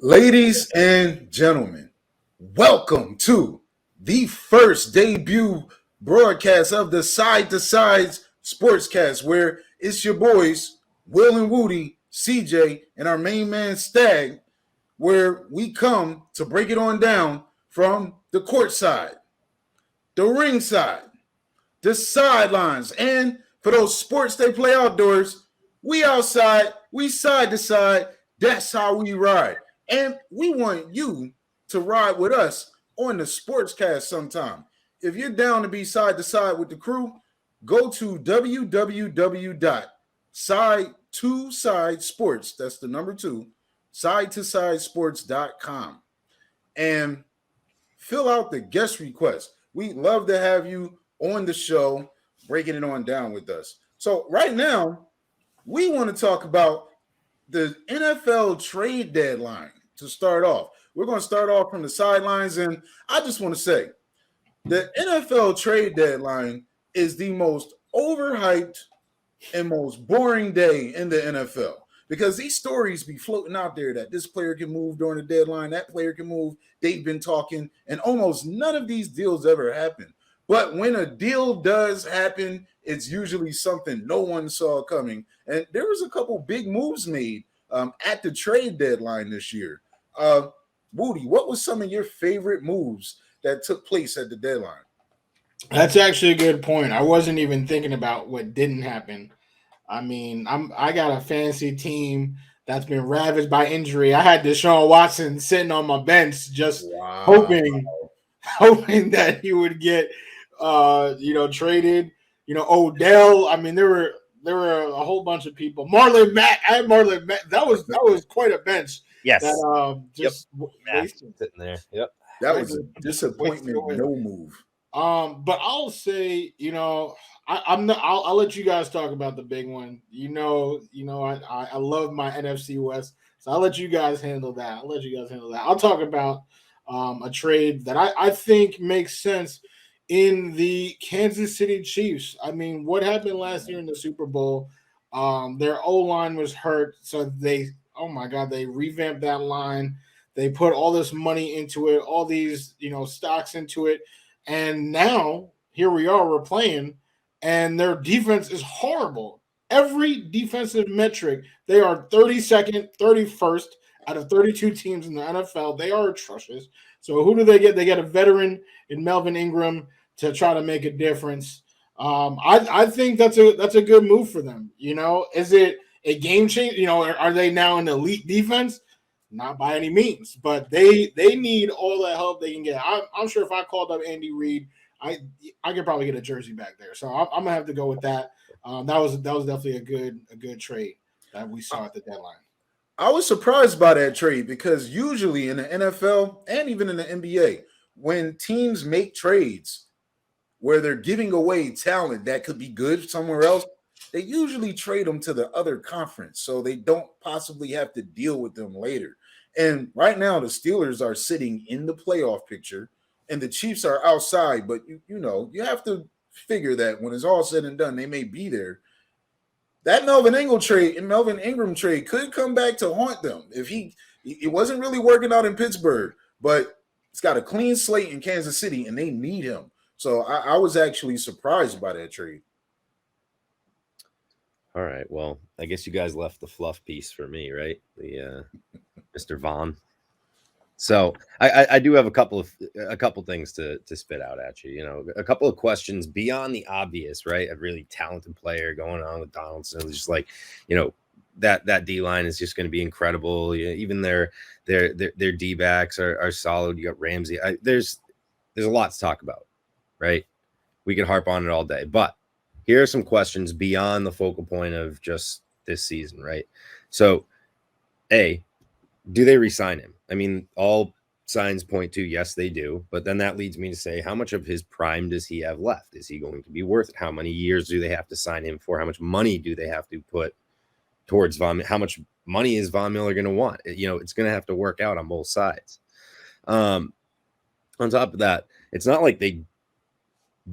Ladies and gentlemen, welcome to the first debut broadcast of the Side to Sides Sportscast, where it's your boys, Will and Wudi, CJ, and our main man, Stag, where we come to break it on down from the court side, the ring side, the sidelines, and for those sports they play outdoors, we outside, we side to side. That's how we ride. And we want you to ride with us on the Sportscast sometime. If you're down to be side to side with the crew, go to www.side2sidesports, that's the number two, side2sidesports.com, and fill out the guest request. We'd love to have you on the show, breaking it on down with us. So right now, we want to talk about the NFL trade deadline to start off. We're going to start off from the sidelines, and I just want to say the NFL trade deadline is the most overhyped and most boring day in the NFL because these stories be floating out there that this player can move during the deadline, that player can move. They've been talking, and almost none of these deals ever happen. But when a deal does happen, it's usually something no one saw coming. And there was a couple big moves made at the trade deadline this year. Wudi, what was some of your favorite moves that took place at the deadline? That's actually a good point. I wasn't even thinking about what didn't happen. I mean, I got a fantasy team that's been ravaged by injury. I had Deshaun Watson sitting on my bench, just hoping that he would get traded. Odell. I mean, there were a whole bunch of people. Marlon Mack. I had Marlon Mack. That was quite a bench. Yes. That just wasted sitting there. Yep. That was a disappointment. No move. But I'll say, I'm not. I'll let you guys talk about the big one. I love my NFC West, so I'll let you guys handle that. I'll talk about a trade that I think makes sense in the Kansas City Chiefs. I mean, what happened last year in the Super Bowl? Their O-line was hurt, so they revamped that line. They put all this money into it, all these stocks into it. And now, here we are, we're playing, and their defense is horrible. Every defensive metric, they are 32nd, 31st out of 32 teams in the NFL. They are atrocious. So who do they get? They get a veteran in Melvin Ingram to try to make a difference. I think that's a good move for them. Is it a game change? Are they now an elite defense? Not by any means, but they need all the help they can get. I'm sure if I called up Andy Reid, I could probably get a jersey back there. So I'm gonna have to go with that. That was definitely a good trade that we saw at the deadline. I was surprised by that trade because usually in the NFL and even in the NBA, when teams make trades where they're giving away talent that could be good somewhere else, they usually trade them to the other conference so they don't possibly have to deal with them later. And right now, the Steelers are sitting in the playoff picture and the Chiefs are outside. But, you have to figure that when it's all said and done, they may be there. That Melvin Ingram trade could come back to haunt them if it wasn't really working out in Pittsburgh, but it's got a clean slate in Kansas City and they need him. So I was actually surprised by that trade. All right. Well, I guess you guys left the fluff piece for me, right? The Mr. Vaughn. So I do have a couple things to spit out at you. A couple of questions beyond the obvious, right? A really talented player going on with Donaldson. It's just like, that D line is just going to be incredible. Even their D backs are solid. You got Ramsey. There's a lot to talk about, right? We could harp on it all day, but here are some questions beyond the focal point of just this season, right? So, A, do they re-sign him? I mean, all signs point to yes, they do. But then that leads me to say, how much of his prime does he have left? Is he going to be worth it? How many years do they have to sign him for? How much money do they have to put towards Von? How much money is Von Miller going to want? It's going to have to work out on both sides. On top of that, it's not like they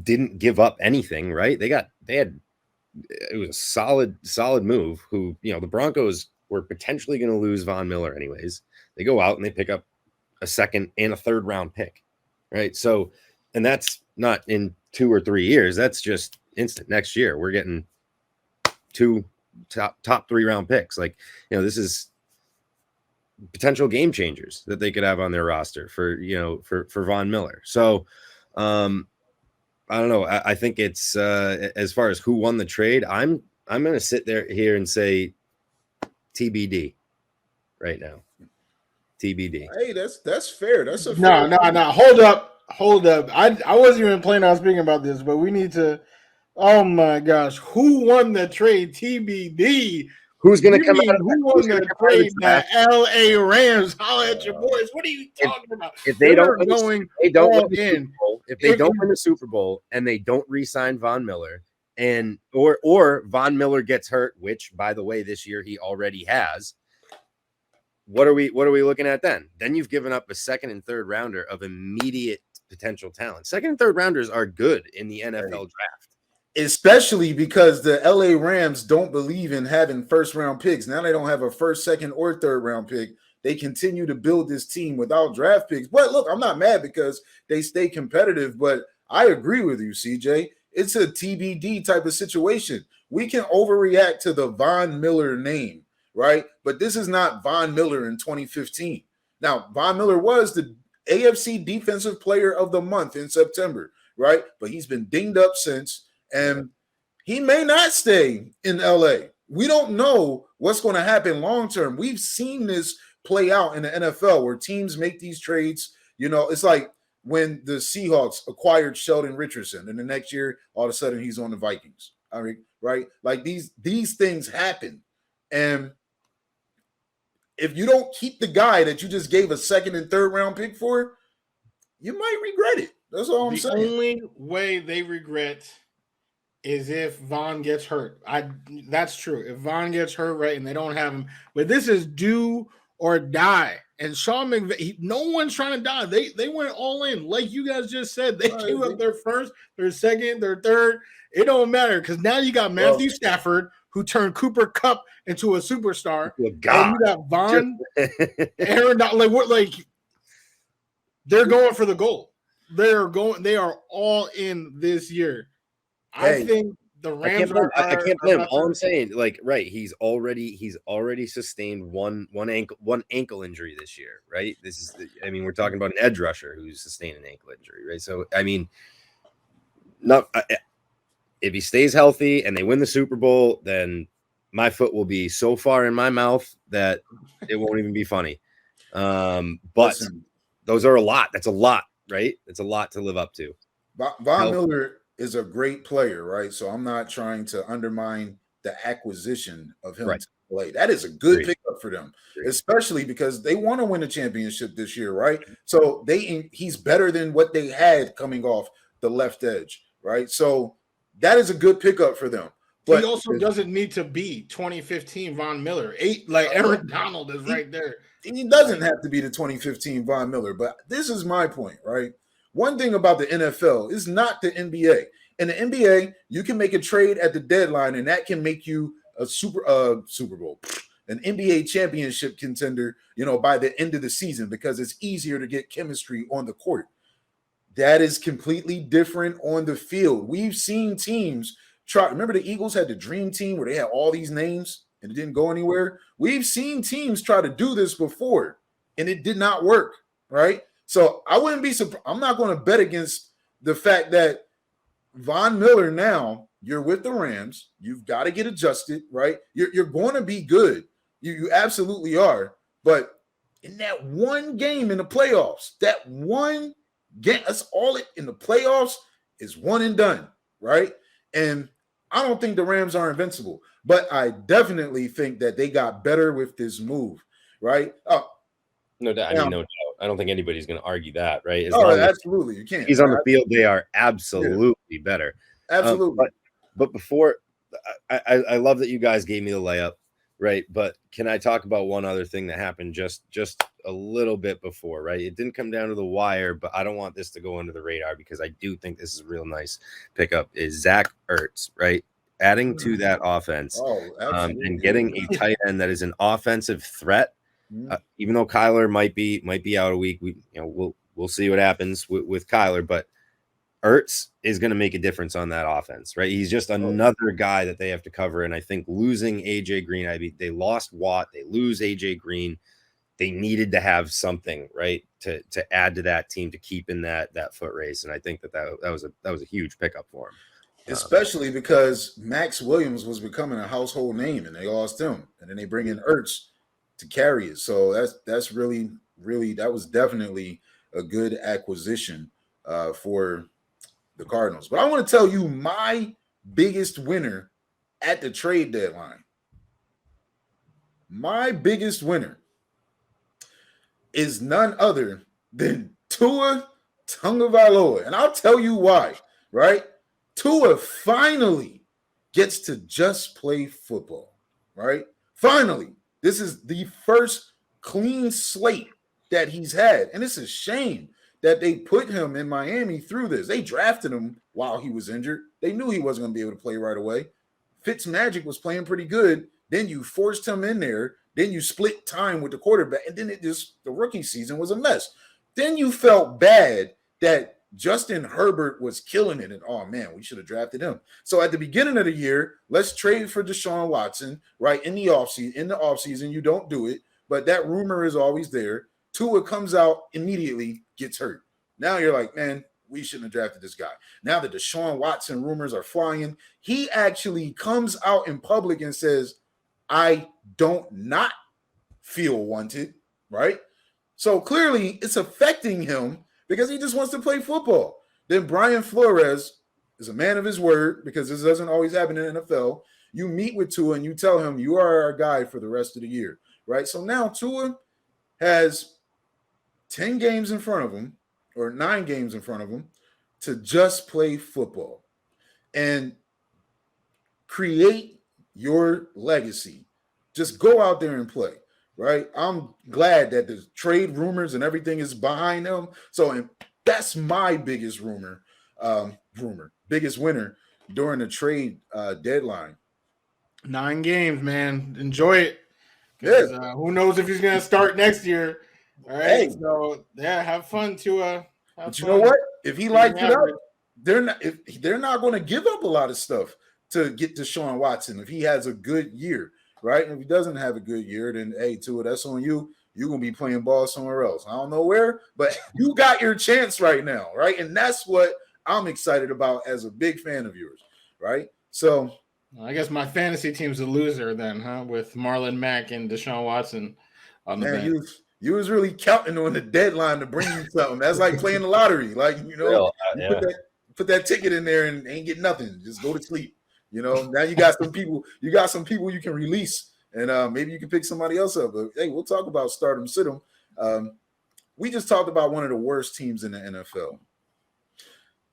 didn't give up anything, right? It was a solid move. Who, the Broncos were potentially going to lose Von Miller anyways. They go out and they pick up a second and a third round pick, right? So, and that's not in 2 or 3 years. That's just instant. Next year, we're getting 2 top 3 round picks. Like, this is potential game changers that they could have on their roster for Von Miller. So, I don't know. I think it's as far as who won the trade, I'm going to sit here and say TBD right now. TBD. Hey, that's fair. That's a No. Hold up. I wasn't even planning on speaking about this, but we need to. Oh my gosh, who won the trade? TBD. Who's going to come out? Who won the trade? The LA Rams. Holla at your boys. What are you talking about? If they don't win the Super Bowl and they don't re-sign Von Miller, and or Von Miller gets hurt, which by the way this year he already has, what are we looking at then? Then you've given up a second and third rounder of immediate potential talent. Second and third rounders are good in the NFL draft. Especially because the LA Rams don't believe in having first round picks. Now they don't have a first, second, or third round pick. They continue to build this team without draft picks. But look, I'm not mad because they stay competitive, but I agree with you, CJ. It's a TBD type of situation. We can overreact to the Von Miller name, right? But this is not Von Miller in 2015. Now, Von Miller was the AFC Defensive Player of the Month in September, right? But he's been dinged up since. And he may not stay in LA. We don't know what's going to happen long term. We've seen this play out in the NFL where teams make these trades. It's like when the Seahawks acquired Sheldon Richardson, and the next year, all of a sudden, he's on the Vikings. I mean, right? Like these things happen. And if you don't keep the guy that you just gave a second and third round pick for, you might regret it. That's all I'm saying. The only way they regret is if Von gets hurt. That's true. If Von gets hurt, right, and they don't have him. But this is do or die. And Sean McVay, no one's trying to die. They went all in. Like you guys just said, they gave up their first, their second, their third. It don't matter because now you got Matthew Stafford, who turned Cooper Kupp into a superstar. Oh, God. And you got Von, Aaron, they're going for the goal. They are all in this year. I think the Rams I can't blame him. All I'm saying, he's already sustained one ankle injury this year, right? We're talking about an edge rusher who's sustained an ankle injury, right? So, if he stays healthy and they win the Super Bowl, then my foot will be so far in my mouth that it won't even be funny. But those are a lot. That's a lot, right? It's a lot to live up to. Von Miller is a great player, right? So I'm not trying to undermine the acquisition of him to play. That is a good pickup for them, especially because they want to win a championship this year, right? So he's better than what they had coming off the left edge, right? So that is a good pickup for them. But he also doesn't need to be 2015 Von Miller. Aaron Donald is right there. He doesn't have to be the 2015 Von Miller, but this is my point, right? One thing about the NFL is not the NBA. In the NBA, you can make a trade at the deadline, and that can make you a Super Bowl, an NBA championship contender, by the end of the season because it's easier to get chemistry on the court. That is completely different on the field. We've seen teams try. Remember the Eagles had the dream team where they had all these names and it didn't go anywhere? We've seen teams try to do this before, and it did not work, right? So I wouldn't be surprised. I'm not going to bet against the fact that Von Miller now, you're with the Rams. You've got to get adjusted, right? You're going to be good. You absolutely are. But in that one game in the playoffs, that one game, that's all it in the playoffs is one and done, right? And I don't think the Rams are invincible, but I definitely think that they got better with this move, right? Oh, no doubt. No doubt. I don't think anybody's going to argue that, right? Absolutely. You can't. He's on the field. They are absolutely better. Absolutely. But before, I love that you guys gave me the layup, right? But can I talk about one other thing that happened just a little bit before, right? It didn't come down to the wire, but I don't want this to go under the radar because I do think this is a real nice pickup. Is Zach Ertz, right? Adding to that offense and getting a tight end that is an offensive threat. Even though Kyler might be out a week, we'll see what happens with Kyler, but Ertz is going to make a difference on that offense, right? He's just another guy that they have to cover. And I think losing AJ Green, they lost Watt, they lose AJ Green. They needed to have something, right, to add to that team to keep in that foot race. And I think that was a huge pickup for him. Especially because Max Williams was becoming a household name and they lost him. And then they bring in Ertz to carry it. So that's really, really, that was definitely a good acquisition for the Cardinals. But I want to tell you my biggest winner at the trade deadline. My biggest winner is none other than Tua Tagovailoa. And I'll tell you why, right? Tua finally gets to just play football, right? Finally. This is the first clean slate that he's had. And it's a shame that they put him in Miami through this. They drafted him while he was injured. They knew he wasn't going to be able to play right away. Fitzmagic was playing pretty good. Then you forced him in there. Then you split time with the quarterback. And then the rookie season was a mess. Then you felt bad that Justin Herbert was killing it. And, oh, man, we should have drafted him. So at the beginning of the year, let's trade for Deshaun Watson, right, in the offseason. You don't do it, but that rumor is always there. Tua comes out immediately, gets hurt. Now you're like, man, we shouldn't have drafted this guy. Now the Deshaun Watson rumors are flying. He actually comes out in public and says, I don't not feel wanted, right? So clearly it's affecting him because he just wants to play football. Then Brian Flores is a man of his word because this doesn't always happen in the NFL. You meet with Tua and you tell him you are our guy for the rest of the year, right? So now Tua has 10 games in front of him or 9 games in front of him to just play football and create your legacy. Just go out there and play. Right, I'm glad that the trade rumors and everything is behind them. So that's my biggest biggest winner during the trade deadline. 9 games, man. Enjoy it. Yeah. Who knows if he's going to start next year? All right. Hey. So yeah, have fun, Tua. But you know what? If he lights it up, they're not going to give up a lot of stuff to get Deshaun Watson if he has a good year. Right? And if he doesn't have a good year, then hey, Tua, that's on you. You're going to be playing ball somewhere else. I don't know where, but you got your chance right now, right? And that's what I'm excited about as a big fan of yours, right? So I guess my fantasy team's a loser then, huh? With Marlon Mack and Deshaun Watson on the bench. You was really counting on the deadline to bring you something. That's like playing the lottery. Like, put that ticket in there and ain't get nothing. Just go to sleep. Now you got some people you can release, and maybe you can pick somebody else up. But hey, we'll talk about start 'em, sit 'em. We just talked about one of the worst teams in the NFL.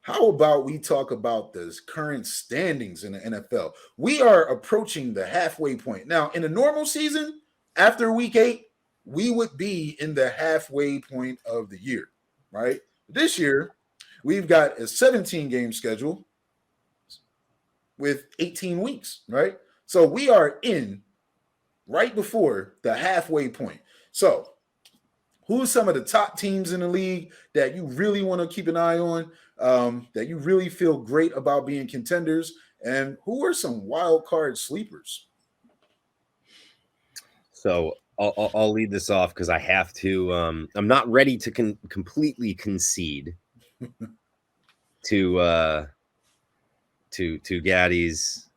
How about we talk about the current standings in the NFL? We are approaching the halfway point. Now, in a normal season, after week 8, we would be in the halfway point of the year, right? This year, we've got a 17-game schedule with 18 weeks, right? So we are in right before the halfway point. So who's some of the top teams in the league that you really want to keep an eye on, that you really feel great about being contenders, and who are some wild card sleepers? So I'll lead this off because I have to. I'm not ready to completely concede to Gaddy's,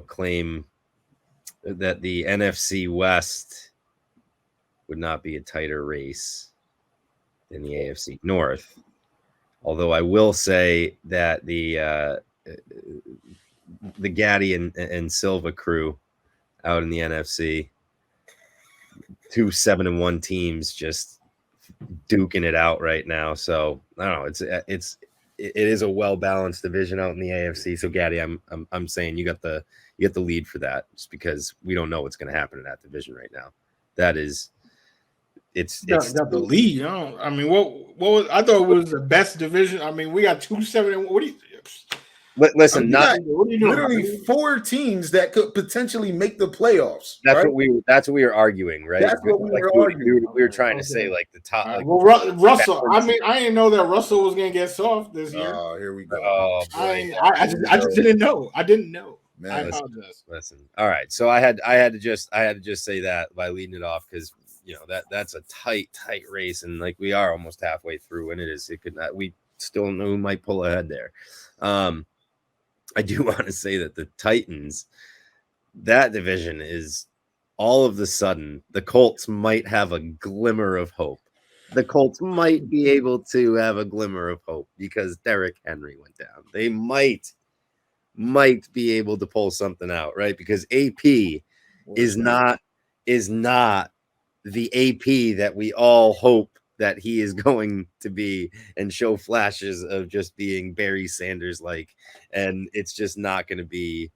claim that the NFC West would not be a tighter race than the AFC North. Although I will say that the Gaddy and Silva crew out in the NFC, 2 7-1 teams just duking it out right now. So I don't know. It is a well-balanced division out in the AFC. So Gaddy, I'm saying you got the lead for that, just because we don't know what's going to happen in that division right now. That is, it's got the lead. What was, I thought it was the best division. I mean, we got 2 7-1. What do you? Listen, You not got What are you doing? literally 4 teams that could potentially make the playoffs. that's right? what we were arguing, right? That's what we Like were arguing. we were trying Okay. to say like the top. Like, Well, Russell. I mean, I didn't know that Russell was gonna get soft this year. Oh, here we go. oh boy, I just didn't know. I didn't know. Man, I apologize. Listen, all right. So I had to just say that by leading it off because that's a tight race, and like we are almost halfway through, and it could not. We still know who might pull ahead there. I do want to say that the Titans, that division is all of a sudden the Colts might have a glimmer of hope. The Colts might be able to have a glimmer of hope because Derrick Henry went down. They might be able to pull something out, right? Because AP is not the AP that we all hope that he is going to be and show flashes of just being Barry Sanders like, and it's just not going to be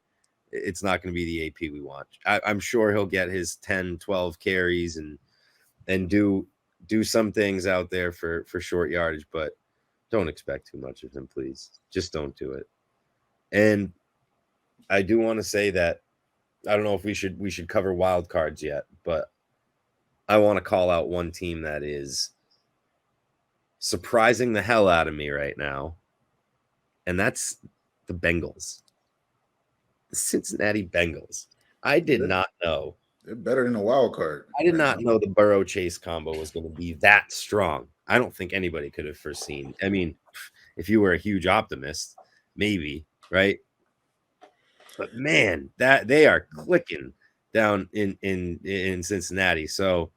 the AP we want. I'm sure he'll get his 10, 12 carries and do some things out there for short yardage, but don't expect too much of him, please. Just don't do it. And I do want to say that I don't know if we should cover wild cards yet, but I want to call out one team that is surprising the hell out of me right now, and that's the Bengals. The Cincinnati Bengals. I did not know. They're better than a wild card. I did not know the Burrow Chase combo was going to be that strong. I don't think anybody could have foreseen. I mean, if you were a huge optimist, maybe, right? But man, that they are clicking down in Cincinnati. So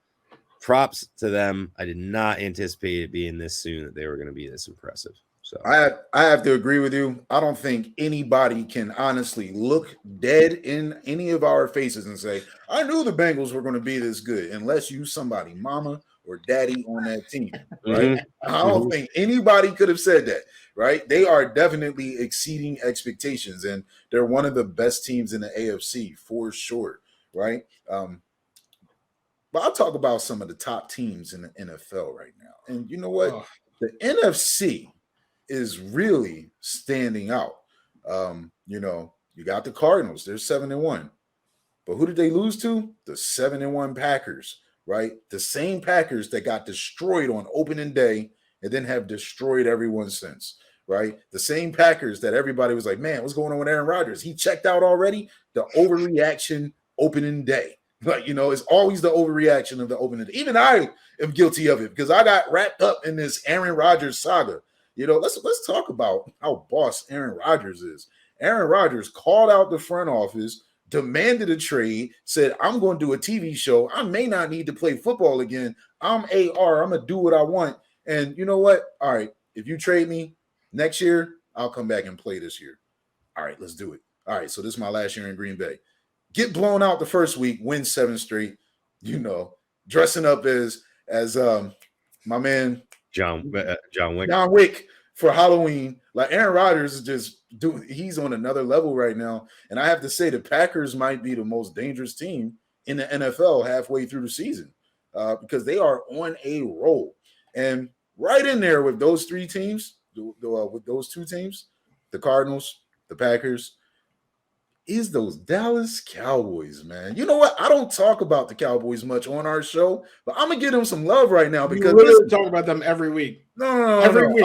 props to them. I did not anticipate it being this soon that they were going to be this impressive. So I have to agree with you. I don't think anybody can honestly look dead in any of our faces and say, I knew the Bengals were going to be this good, unless you somebody mama or daddy on that team, right? I don't think anybody could have said that, right? They are definitely exceeding expectations, and they're one of the best teams in the AFC for sure, right? But I'll talk about some of the top teams in the NFL right now. And you know what? The NFC is really standing out. You got the Cardinals, they're 7-1. But who did they lose to? The 7-1 Packers, right? The same Packers that got destroyed on opening day and then have destroyed everyone since, right? The same Packers that everybody was like, man, what's going on with Aaron Rodgers? He checked out already. The overreaction opening day. Like, it's always the overreaction of the opening day. Even I am guilty of it because I got wrapped up in this Aaron Rodgers saga. Let's talk about how boss Aaron Rodgers is. Aaron Rodgers called out the front office, demanded a trade, said, I'm going to do a TV show. I may not need to play football again. I'm AR. I'm going to do what I want. And you know what? All right, if you trade me next year, I'll come back and play this year. All right, let's do it. All right, so this is my last year in Green Bay. Get blown out the first week, win 7 straight, dressing up as my man John Wick. John Wick for Halloween. Like Aaron Rodgers is just he's on another level right now. And I have to say the Packers might be the most dangerous team in the NFL halfway through the season because they are on a roll. And right in there with those 3 teams, with those 2 teams, the Cardinals, the Packers, is those Dallas Cowboys, man. You know what? I don't talk about the Cowboys much on our show, but I'm gonna give them some love right now because we talk about them every week. No. Every week.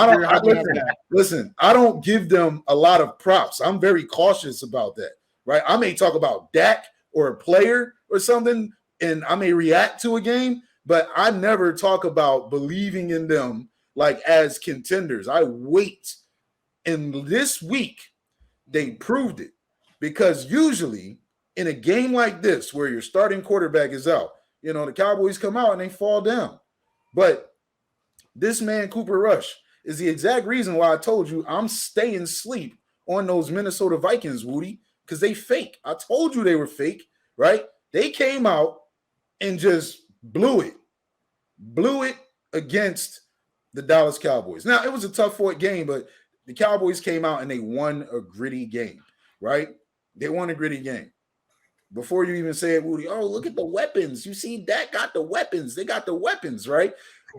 Listen, I don't give them a lot of props. I'm very cautious about that, right? I may talk about Dak or a player or something, and I may react to a game, but I never talk about believing in them like as contenders. I wait. And this week, they proved it. Because usually in a game like this where your starting quarterback is out, the Cowboys come out and they fall down. But this man, Cooper Rush, is the exact reason why I told you I'm staying asleep on those Minnesota Vikings, Wudi, because they fake. I told you they were fake, right? They came out and just blew it against the Dallas Cowboys. Now, it was a tough-fought game, but the Cowboys came out and they won a gritty game, right? They won a gritty game. Before you even say it, Wudi, oh, look at the weapons. You see, Dak got the weapons. They got the weapons, right?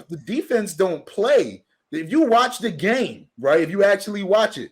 The defense don't play. If you watch the game, right, if you actually watch it,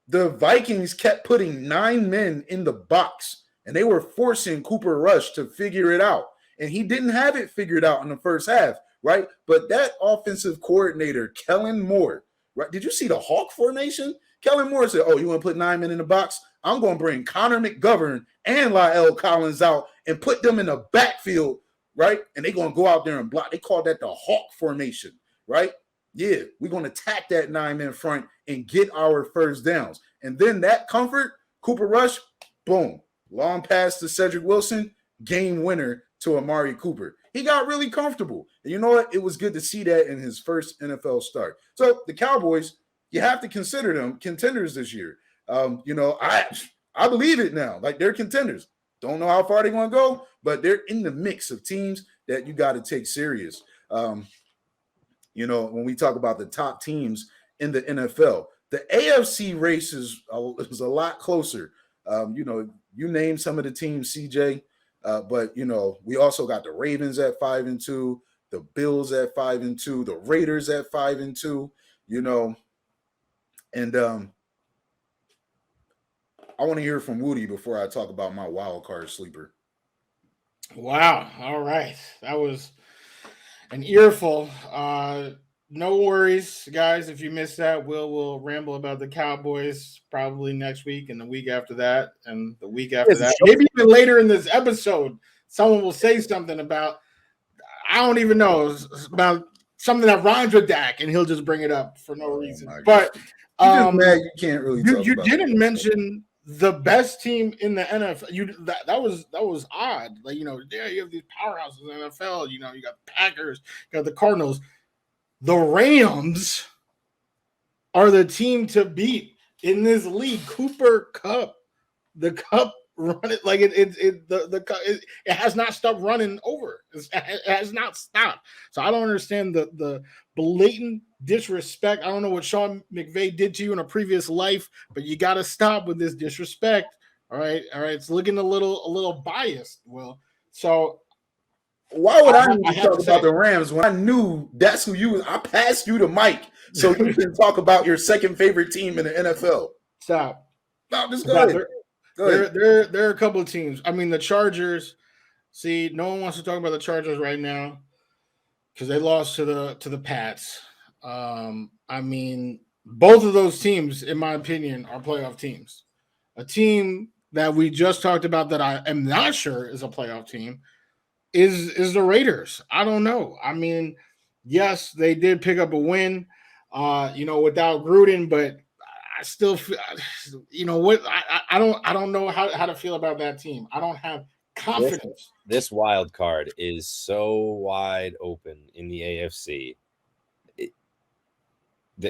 the Vikings kept putting 9 men in the box, and they were forcing Cooper Rush to figure it out. And he didn't have it figured out in the first half, right? But that offensive coordinator, Kellen Moore, right? Did you see the Hawk formation? Kellen Moore said, "Oh, you want to put 9 men in the box? I'm going to bring Connor McGovern and La'el Collins out and put them in the backfield, right? And they're going to go out there and block." They call that the Hawk formation, right? Yeah, we're going to attack that 9-man front and get our first downs. And then that comfort, Cooper Rush, boom, long pass to Cedric Wilson, game winner to Amari Cooper. He got really comfortable. And you know what? It was good to see that in his first NFL start. So the Cowboys, you have to consider them contenders this year. I believe it now. Like, they're contenders. Don't know how far they're going to go, but they're in the mix of teams that you got to take serious. When we talk about the top teams in the NFL, the AFC race is a lot closer. You name some of the teams, CJ, but we also got the Ravens at 5-2, the Bills at 5-2, the Raiders at 5-2. And I want to hear from Wudi before I talk about my wild card sleeper. Wow. All right. That was an earful. No worries, guys. If you missed that, we'll ramble about the Cowboys probably next week and the week after that and the week after that. Maybe even later in this episode, someone will say something about, I don't even know, about something that rhymes with Dak, and he'll just bring it up for no reason. But you're just mad you can't really. You didn't mention the best team in the NFL. That was odd. Like, you have these powerhouses in the NFL. You got the Packers, you got the Cardinals. The Rams are the team to beat in this league. Cooper Kupp, the Cup running like it has not stopped running over. It has not stopped. So I don't understand the blatant disrespect. I don't know what Sean McVay did to you in a previous life, but you got to stop with this disrespect. All right. It's looking a little biased. Well, so why would I need to talk about the Rams when I knew that's who you? I passed you the mic so you can talk about your second favorite team in the NFL. Stop. No, just go ahead. There are a couple of teams. I mean, the Chargers. See, no one wants to talk about the Chargers right now because they lost to the Pats. I mean, both of those teams, in my opinion, are playoff teams. A team that we just talked about that I am not sure is a playoff team is the Raiders. I don't know. I mean, yes, they did pick up a win, without Gruden, but I still feel, I don't know how to feel about that team. I don't have confidence. This wild card is so wide open in the AFC.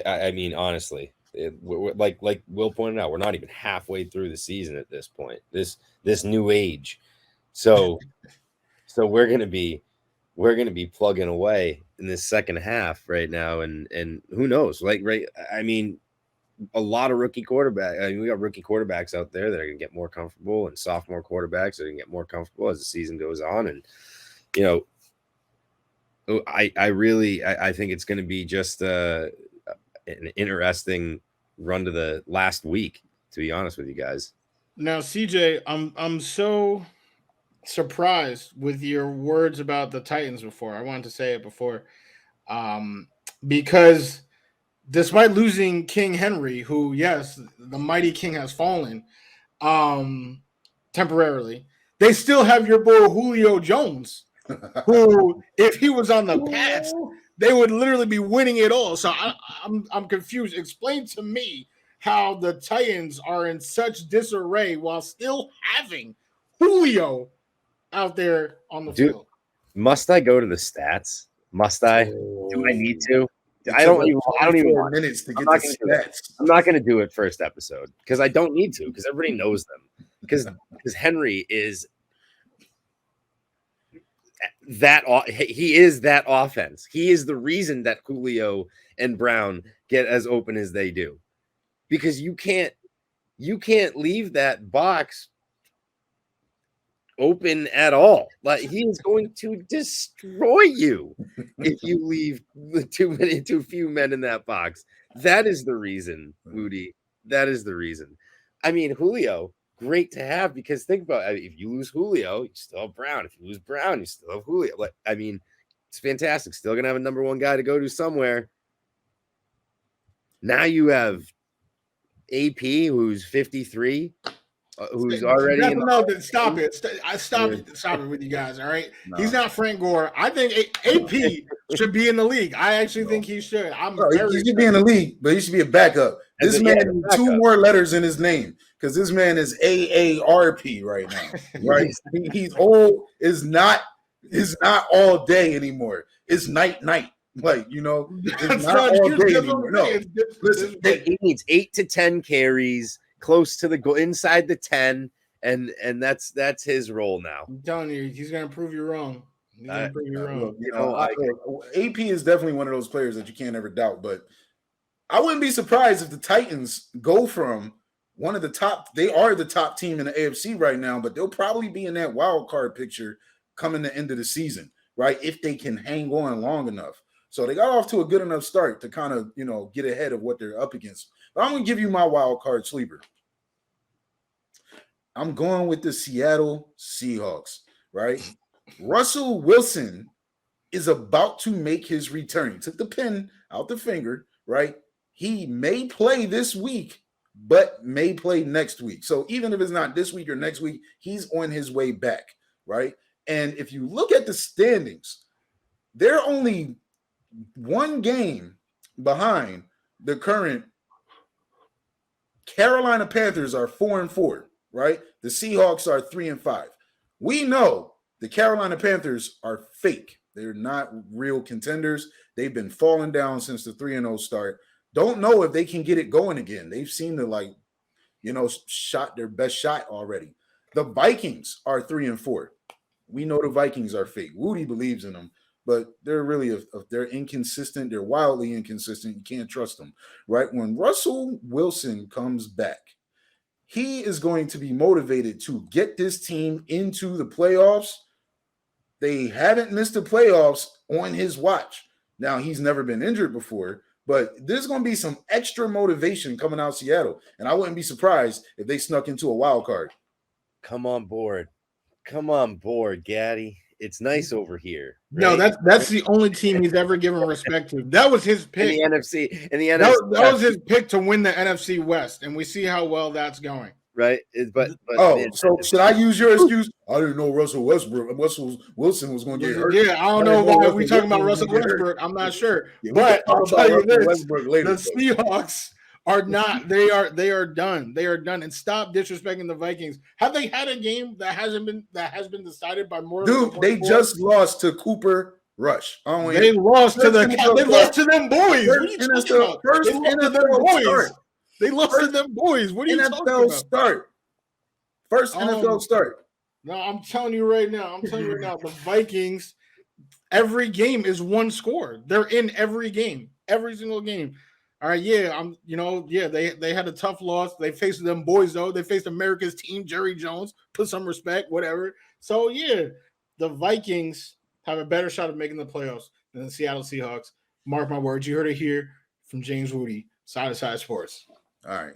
I mean, honestly, like Will pointed out, we're not even halfway through the season at this point. This new age, so we're gonna be plugging away in this second half right now, and who knows? I mean, a lot of rookie quarterbacks. I mean, we got rookie quarterbacks out there that are gonna get more comfortable, and sophomore quarterbacks that are gonna get more comfortable as the season goes on, and I think it's gonna be just an interesting run to the last week, to be honest with you guys. Now, CJ, I'm so surprised with your words about the Titans before. I wanted to say it before, because despite losing King Henry, who, yes, the mighty king has fallen temporarily, they still have your boy Julio Jones, who, if he was on the Pats, they would literally be winning it all. So I'm confused. Explain to me how the Titans are in such disarray while still having Julio out there on the field. Must I go to the stats? Must I? Do I need to? I don't even want minutes to get the stats. I'm not going to do it first episode because I don't need to, because everybody knows them. Because Henry is he is that offense. He is the reason that Julio and Brown get as open as they do, because you can't leave that box open at all. Like, he is going to destroy you if you leave too few men in that box. That is the reason, Wudi, That is the reason. I mean, Julio, great to have because think about it. If you lose Julio, you still have Brown. If you lose Brown, you still have Julio. Like, I mean, it's fantastic. Still gonna have a number one guy to go to somewhere. Now you have AP, who's 53, who's already in the Stop it. Stop it with you guys. All right. No. He's not Frank Gore. I think AP should be in the league. I actually think he should. He should be in the league, but he should be a backup. This man has 2 more letters in his name because this man is AARP right now. Right? He's old. Is not all day anymore. It's night. Like, you know, it's not all day anymore. No, listen, he needs 8 to 10 carries, close to the goal, inside the 10, and that's his role now. I'm telling you, he's gonna prove you wrong. AP is definitely one of those players that you can't ever doubt. But I wouldn't be surprised if the Titans go from one of the top. They are the top team in the AFC right now, but they'll probably be in that wild card picture coming the end of the season, right? If they can hang on long enough. So they got off to a good enough start to kind of, get ahead of what they're up against. But I'm going to give you my wild card sleeper. I'm going with the Seattle Seahawks, right? Russell Wilson is about to make his return. He took the pin out the finger, right? He may play this week, but may play next week. So even if it's not this week or next week, he's on his way back, right? And if you look at the standings, they're only one game behind the current Carolina Panthers are 4-4, right? The Seahawks are 3-5. We know the Carolina Panthers are fake. They're not real contenders. They've been falling down since the 3-0 start. Don't know if they can get it going again. They've seemed to shot their best shot already. The Vikings are 3-4. We know the Vikings are fake. Wudi believes in them, but they're really they're inconsistent. They're wildly inconsistent. You can't trust them, right? When Russell Wilson comes back, he is going to be motivated to get this team into the playoffs. They haven't missed the playoffs on his watch. Now, he's never been injured before, but there's going to be some extra motivation coming out of Seattle, and I wouldn't be surprised if they snuck into a wild card. Come on board, Gaddy. It's nice over here. Right? No, that's the only team he's ever given respect to. That was his pick. In the NFC. That was his pick to win the NFC West, and we see how well that's going. Right, so should I use your excuse? I didn't know Russell Wilson was going to get hurt. Yeah, I don't know why we're talking about Russell Westbrook. I'm not sure, but I'll tell you this: the Seahawks are not. They are done. They are done. And stop disrespecting the Vikings. Have they had a game that has been decided by more? Dude, they just lost to Cooper Rush. They lost to them boys. What are you talking about? First NFL start. They lost to them boys. What are you talking about? First NFL start. No, I'm telling you right now. The Vikings, every game is one score. They're in every game, every single game. All right, they had a tough loss. They faced them boys, though. They faced America's team, Jerry Jones. Put some respect, whatever. So, the Vikings have a better shot of making the playoffs than the Seattle Seahawks. Mark my words. You heard it here from James Wudi, Side Sports. All right.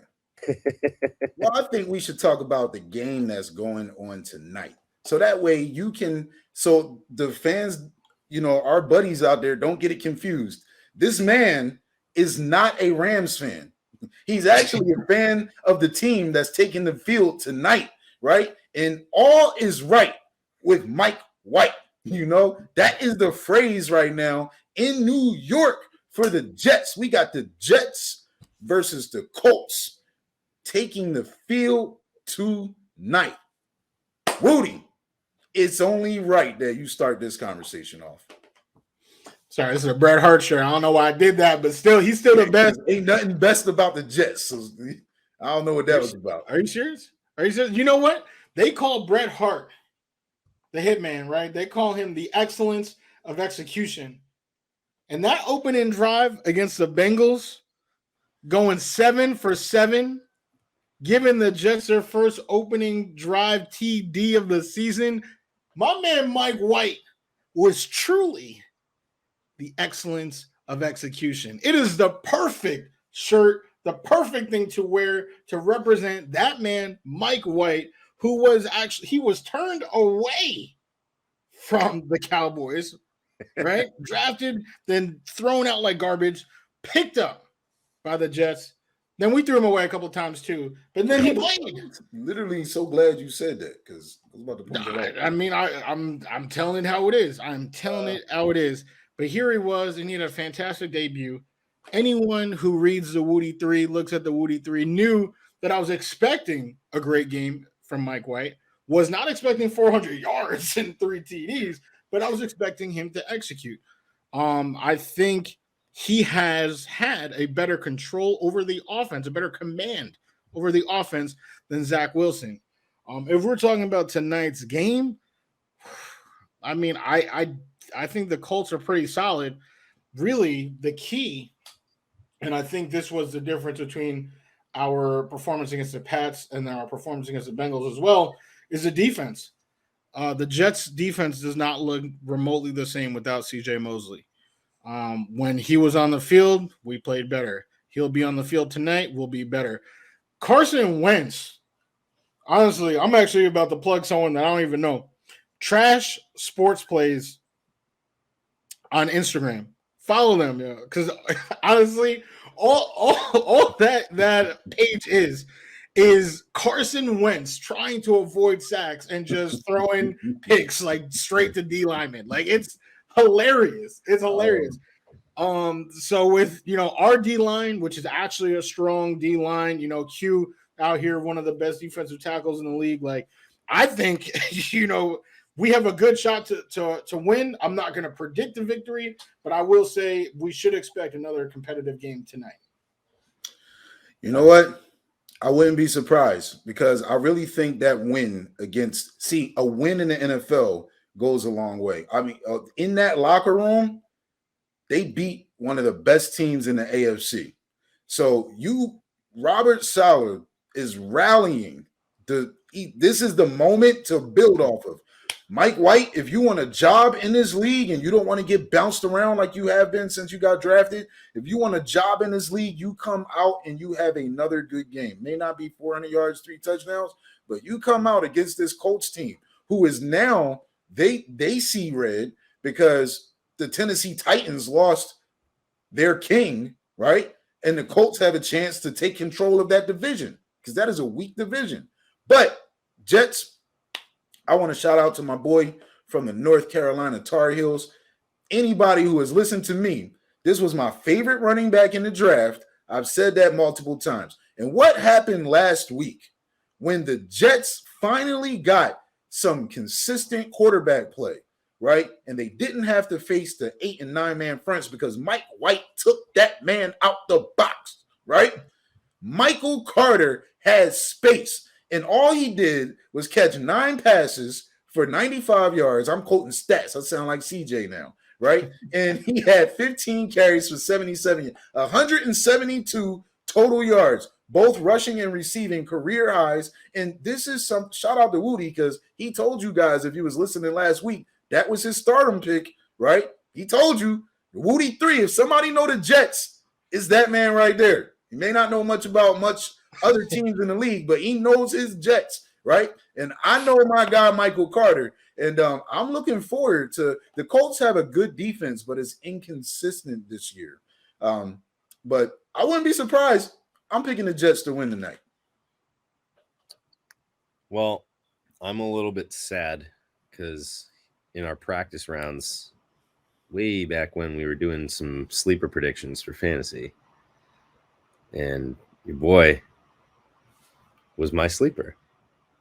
Well, I think we should talk about the game that's going on tonight. So that way so the fans, our buddies out there, don't get it confused. This man is not a Rams fan. He's actually a fan of the team that's taking the field tonight, right? And all is right with Mike White. That is the phrase right now in New York for the Jets. We got the Jets versus the Colts taking the field tonight. Wudi, it's only right that you start this conversation off. Sorry, this is a Bret Hart shirt. I don't know why I did that, but still, he's still the best. Ain't nothing best about the Jets. So I don't know what that was about. Are you serious? You know what? They call Bret Hart the hitman, right? They call him the excellence of execution. And that opening drive against the Bengals, going 7 for 7, giving the Jets their first opening drive TD of the season. My man Mike White was truly the excellence of execution. It is the perfect shirt the perfect thing to wear to represent that man, Mike White, who was he was turned away from the Cowboys, right? Drafted, then thrown out like garbage, picked up by the Jets. Then we threw him away a couple of times too, but then he played. Literally, so glad you said that because I was about to point that out. I mean, I'm telling it how it is. I'm telling it how it is. But here he was, and he had a fantastic debut. Anyone who reads the Wudi 3, looks at the Wudi 3, knew that I was expecting a great game from Mike White. Was not expecting 400 yards and 3 TDs, but I was expecting him to execute. I think he has had a better control over the offense, a better command over the offense than Zach Wilson. If we're talking about tonight's game, I mean, I think the Colts are pretty solid. Really, the key, and I think this was the difference between our performance against the Pats and our performance against the Bengals as well, is the defense. The Jets' defense does not look remotely the same without C.J. Mosley. When he was on the field, we played better. He'll be on the field tonight, we'll be better. Carson Wentz, honestly, I'm actually about to plug someone that I don't even know. Trash Sports Plays on Instagram. Follow them, because honestly, all that page is Carson Wentz trying to avoid sacks and just throwing picks like straight to D linemen. Like, it's hilarious. It's hilarious. So with our D line, which is actually a strong D line, Q out here, one of the best defensive tackles in the league. Like, I think we have a good shot to win. I'm not going to predict a victory, but I will say we should expect another competitive game tonight. You know what? I wouldn't be surprised because I really think that win a win in the NFL goes a long way. I mean, in that locker room, they beat one of the best teams in the AFC. So Robert Saleh is rallying. This is the moment to build off of. Mike White, if you want a job in this league and you don't want to get bounced around like you have been since you got drafted, if you want a job in this league, you come out and you have another good game. May not be 400 yards, 3 touchdowns, but you come out against this Colts team who is now, they see red because the Tennessee Titans lost their king, right? And the Colts have a chance to take control of that division because that is a weak division. But Jets, I want to shout out to my boy from the North Carolina Tar Heels. Anybody who has listened to me, this was my favorite running back in the draft. I've said that multiple times. And what happened last week when the Jets finally got some consistent quarterback play, right? And they didn't have to face the 8 and 9 man fronts because Mike White took that man out the box, right? Michael Carter has space. And all he did was catch 9 passes for 95 yards. I'm quoting stats. I sound like CJ now, right? And he had 15 carries for 172 total yards, both rushing and receiving career highs. And this is some shout out to Wudi because he told you guys, if you was listening last week, that was his stardom pick, right? He told you Wudi 3. If somebody know the Jets, it's that man right there. He may not know much about other teams in the league, but he knows his Jets, right? And I know my guy Michael Carter, and I'm looking forward to the Colts have a good defense, but it's inconsistent this year. But I wouldn't be surprised. I'm picking the Jets to win tonight. Well, I'm a little bit sad because in our practice rounds, way back when we were doing some sleeper predictions for fantasy, and your boy was my sleeper.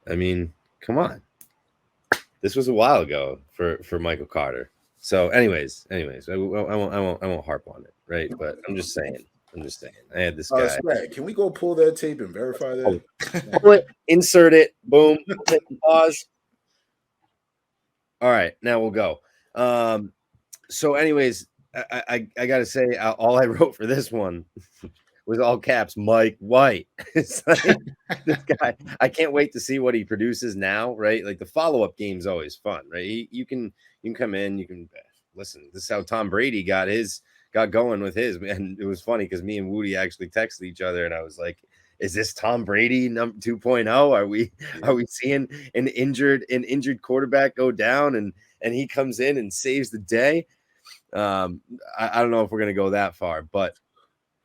I mean, come on. This was a while ago for Michael Carter. So anyways, I won't harp on it, right? But I'm just saying. I had this guy. Swag, can we go pull that tape and verify that? Pull it, insert it, boom, hit pause. All right, now we'll go. So anyways, I gotta say, all I wrote for this one was all caps Mike White. It's like, this guy, I can't wait to see what he produces now, right? Like the follow-up game is always fun, right? You can come in, you can listen. This is how Tom Brady got his got going with his, man. It was funny because me and Wudi actually texted each other, and I was like, "Is this Tom Brady 2.0? Are we seeing an injured quarterback go down, and he comes in and saves the day?" I don't know if we're gonna go that far, but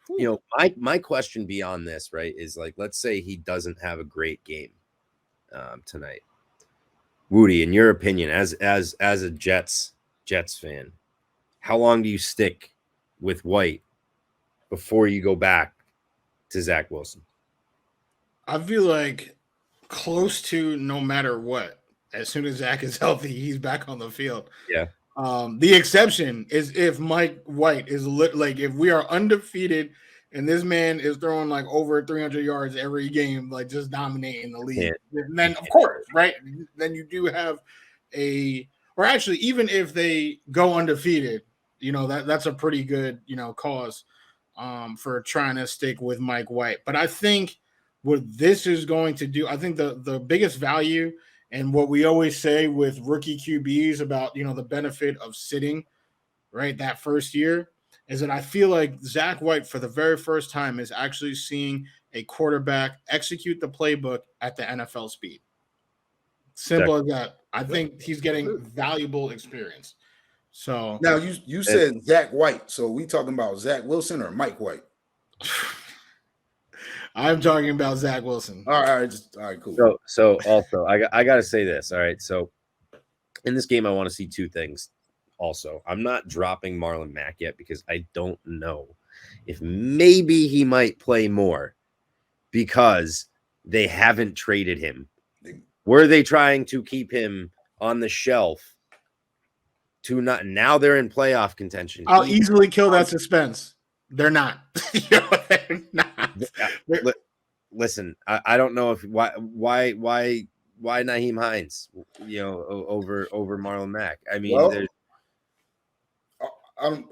you know, my question beyond this, right, is like, let's say he doesn't have a great game tonight. Wudi, in your opinion, as a Jets fan, how long do you stick with White before you go back to Zach Wilson? I feel like close to no matter what. As soon as Zach is healthy, he's back on the field. Yeah. The exception is if Mike White is like if we are undefeated and this man is throwing like over 300 yards every game, like just dominating the league. And then of course, right? Then you do have or actually even if they go undefeated, you know, that's a pretty good, you know, cause for trying to stick with Mike White. But I think what this is going to do, I think the biggest value and what we always say with rookie QBs about, you know, the benefit of sitting, right, that first year is that I feel like Zach White for the very first time is actually seeing a quarterback execute the playbook at the NFL speed. Simple as that. I think he's getting valuable experience. So now you said Zach White. So we talking about Zach Wilson or Mike White? I'm talking about Zach Wilson. All right, cool. So also, I got to say this. All right, so in this game, I want to see two things. Also, I'm not dropping Marlon Mack yet because I don't know if maybe he might play more because they haven't traded him. Were they trying to keep him on the shelf to not? Now they're in playoff contention. I'll easily kill that suspense. They're not. They're not. Listen, I don't know if why Nyheim Hines, you know, over Marlon Mack. I mean,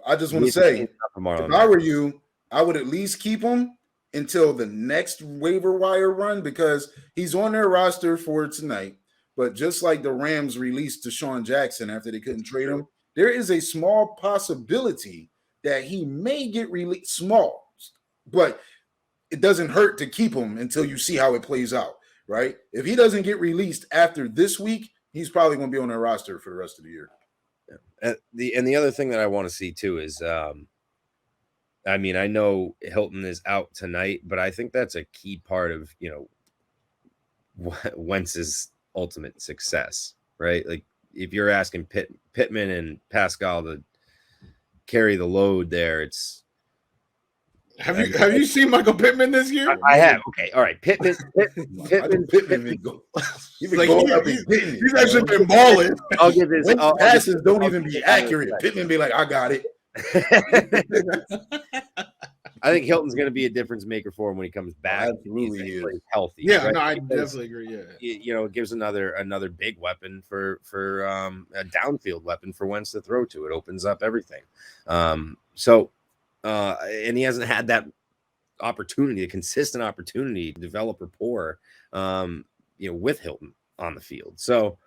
I just want to say, if I were you, I would at least keep him until the next waiver wire run because he's on their roster for tonight. But just like the Rams released Deshaun Jackson after they couldn't trade him, there is a small possibility that he may get released. Small, but it doesn't hurt to keep him until you see how it plays out, right? If he doesn't get released after this week, he's probably going to be on their roster for the rest of the year. The other thing that I want to see too is, I mean, I know Hilton is out tonight, but I think that's a key part of, you know, Wentz's ultimate success, right? Like if you're asking Pittman and Pascal to carry the load there, it's. Have you seen Michael Pittman this year? I have. Okay, all right. Pittman. He's actually been balling. I'll give his passes don't even be accurate. Pittman be like, I got it. I think Hilton's going to be a difference maker for him when he comes back. Absolutely, he is healthy. Yeah, right? no, I definitely agree. Yeah, you know, it gives another big weapon for a downfield weapon for Wentz to throw to. It opens up everything. And he hasn't had that opportunity, a consistent opportunity to develop rapport, you know, with Hilton on the field. So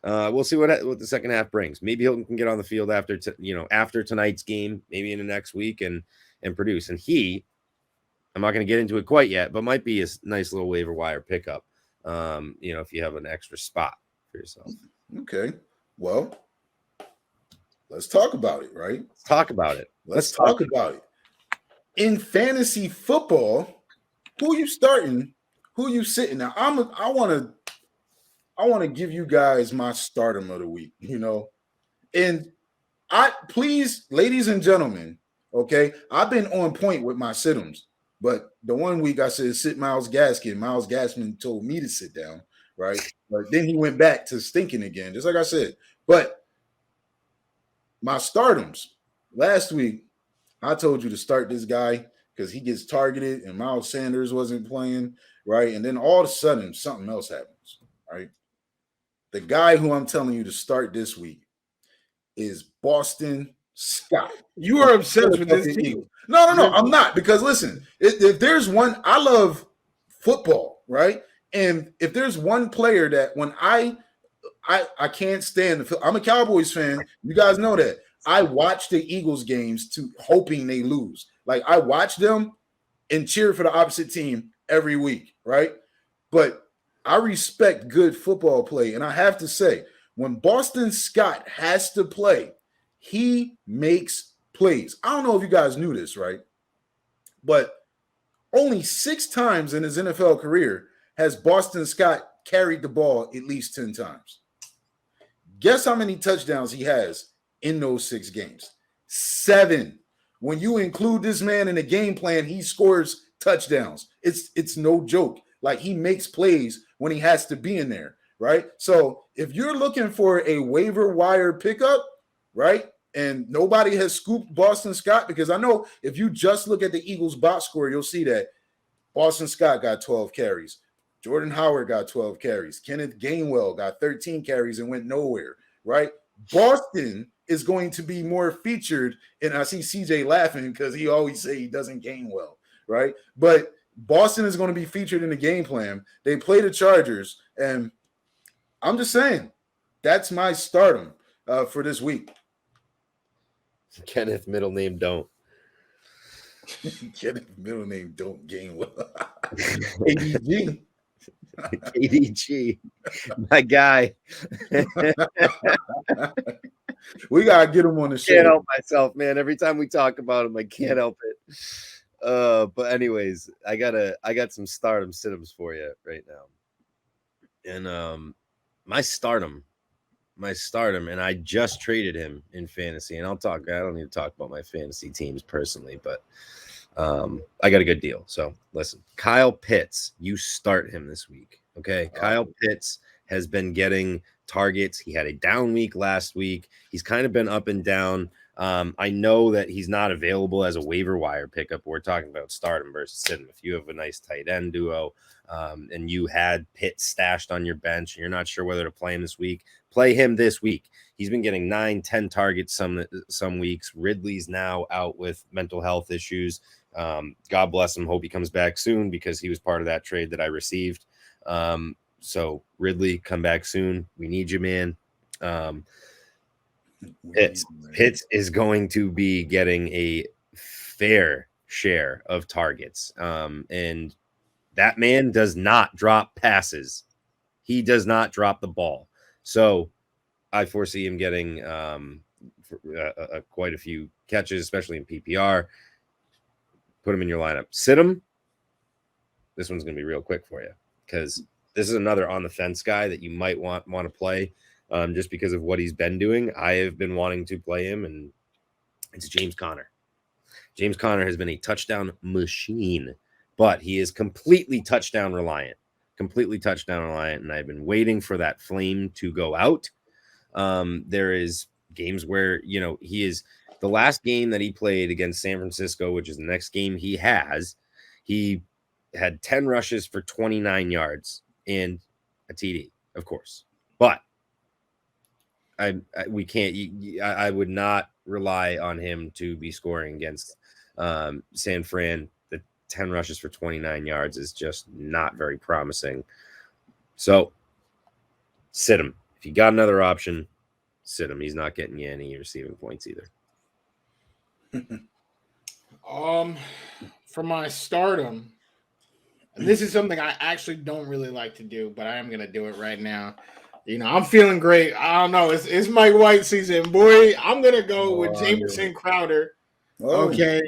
we'll see what the second half brings. Maybe Hilton can get on the field after tonight's game, maybe in the next week and produce. And I'm not going to get into it quite yet, but might be a nice little waiver wire pickup. You know, if you have an extra spot for yourself. Okay. Well, let's talk about it, right? Let's talk about it. Let's talk about it. In fantasy football, who you starting? Who you sitting? Now, I want to give you guys my stardom of the week, you know. And please, ladies and gentlemen, okay, I've been on point with my sit-ems, but the one week I said sit Myles Gaskin. Myles Gaskin told me to sit down, right? But then he went back to stinking again, just like I said. But my stardoms last week, I told you to start this guy because he gets targeted and Miles Sanders wasn't playing, right? And then all of a sudden, something else happens, right? The guy who I'm telling you to start this week is Boston Scott. You are obsessed with this team. No, I'm not. Because listen, if there's one, I love football, right? And if there's one player that when I can't stand the field, I'm a Cowboys fan. You guys know that. I watch the Eagles games to hoping they lose. Like I watch them and cheer for the opposite team every week, right? But I respect good football play. And I have to say, when Boston Scott has to play, he makes plays. I don't know if you guys knew this, right? But only 6 times in his NFL career has Boston Scott carried the ball at least 10 times. Guess how many touchdowns he has in those 6 games? 7. When you include this man in the game plan, he scores touchdowns. It's no joke. Like he makes plays when he has to be in there, right? So if you're looking for a waiver wire pickup, right, and nobody has scooped Boston Scott, because I know if you just look at the Eagles box score, you'll see that Boston Scott got 12 carries. Jordan Howard got 12 carries. Kenneth Gainwell got 13 carries and went nowhere, right? Boston is going to be more featured, and I see CJ laughing because he always say he doesn't game well, right? But Boston is going to be featured in the game plan. They play the Chargers, and I'm just saying that's my stardom for this week. Kenneth, middle name don't. Kenneth, middle name don't game well. KDG. KDG, my guy. We gotta get him on the show. Can't help myself, man. Every time we talk about him, I can't help it. But anyways, I got some stardom situms for you right now. And my stardom, and I just traded him in fantasy. And I don't need to talk about my fantasy teams personally, but I got a good deal. So listen, Kyle Pitts, you start him this week. Okay. Kyle Pitts has been getting targets. He had a down week last week. He's kind of been up and down. I know that he's not available as a waiver wire pickup. We're talking about start him versus sit him. If you have a nice tight end duo and you had Pitts stashed on your bench and you're not sure whether to play him this week, play him this week. He's been getting 9-10 targets some weeks. Ridley's now out with mental health issues. God bless him. Hope he comes back soon because he was part of that trade that I received. So Ridley, come back soon. We need you, man. Pitts is going to be getting a fair share of targets. And that man does not drop passes. He does not drop the ball. So I foresee him getting quite a few catches, especially in PPR. Put him in your lineup. Sit him. This one's going to be real quick for you because this is another on the fence guy that you might want to play just because of what he's been doing. I have been wanting to play him, and it's James Conner. James Conner has been a touchdown machine, but he is completely touchdown reliant, and I've been waiting for that flame to go out. There is games where, he is the last game that he played against San Francisco, which is the next game he had 10 rushes for 29 yards and a TD, of course. But I would not rely on him to be scoring against San Fran. The 10 rushes for 29 yards is just not very promising. So sit him. If you got another option, sit him. He's not getting you any receiving points either. For my stardom, and this is something I actually don't really like to do, but I am gonna do it right now. I'm feeling great. I don't know. It's Mike White season, boy. I'm gonna go with Jamison Crowder. Okay,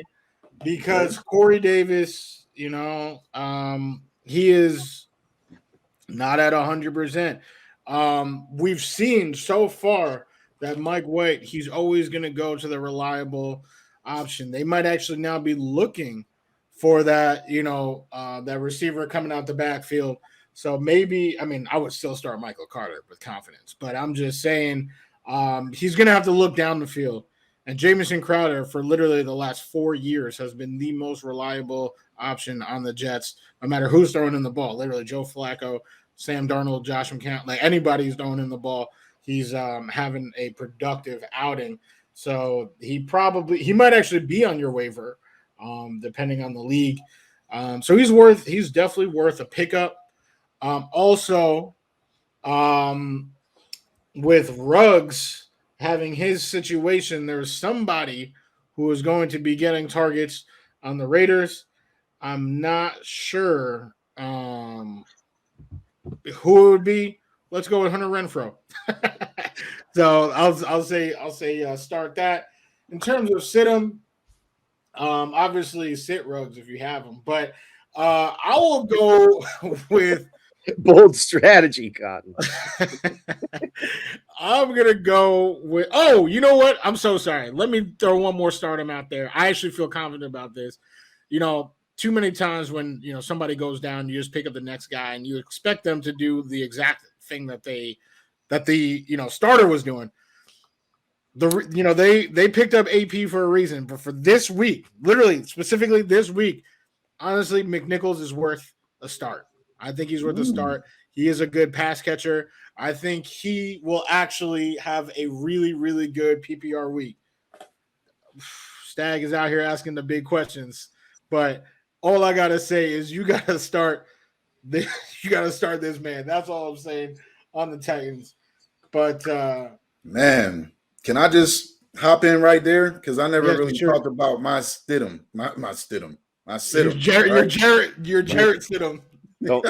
because Corey Davis, he is not at 100%. We've seen so far that Mike White, he's always going to go to the reliable option. They might actually now be looking for that, that receiver coming out the backfield. So maybe, I would still start Michael Carter with confidence, but I'm just saying he's going to have to look down the field. And Jamison Crowder, for literally the last 4 years, has been the most reliable option on the Jets, no matter who's throwing in the ball. Literally, Joe Flacco, Sam Darnold, Josh McCown, like anybody who's throwing in the ball, he's having a productive outing. So he might actually be on your waiver, depending on the league. So he's definitely worth a pickup. Also, with Ruggs having his situation, there's somebody who is going to be getting targets on the Raiders. I'm not sure who it would be. Let's go with Hunter Renfrow. So I'll say start that. In terms of sit him, obviously sit Ruggs if you have him, but I will go with Bold strategy, Cotton. I'm gonna go with. Oh, you know what? I'm so sorry. Let me throw one more stardom out there. I actually feel confident about this. Too many times when somebody goes down, you just pick up the next guy and you expect them to do the exact thing that the starter was doing. They picked up AP for a reason, but for this week, literally specifically this week, honestly, McNichols is worth a start. I think he's worth a start. He is a good pass catcher. I think he will actually have a really, really good PPR week. Stag is out here asking the big questions, but all I gotta say is you gotta start this. You gotta start this man. That's all I'm saying on the Titans. But man, can I just hop in right there because I never really sure. talked about my Stidham. My Stidham. You're Jarrett Stidham. Nope.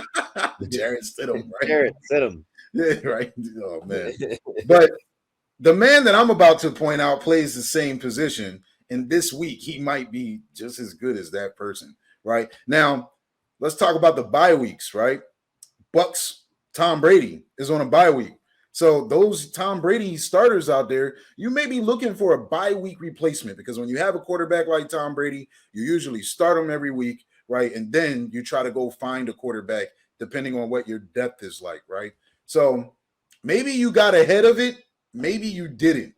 Jarrett Stidham, right? Jarrett Stidham. Yeah, right. Oh man. But the man that I'm about to point out plays the same position, and this week he might be just as good as that person. Right now, let's talk about the bye weeks. Right, Bucks. Tom Brady is on a bye week, so those Tom Brady starters out there, you may be looking for a bye week replacement because when you have a quarterback like Tom Brady, you usually start him every week, right, and then you try to go find a quarterback depending on what your depth is like, right. So maybe you got ahead of it, maybe you didn't.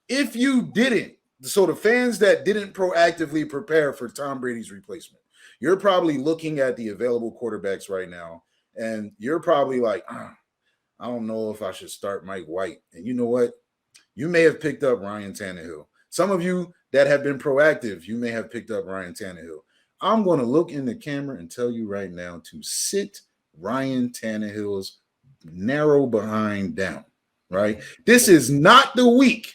If you didn't, so the fans that didn't proactively prepare for Tom Brady's replacement, you're probably looking at the available quarterbacks right now, and you're probably like, I don't know if I should start Mike White. And you know what? You may have picked up Ryan Tannehill. Some of you that have been proactive, you may have picked up Ryan Tannehill. I'm going to look in the camera and tell you right now to sit Ryan Tannehill's narrow behind down, right? This is not the week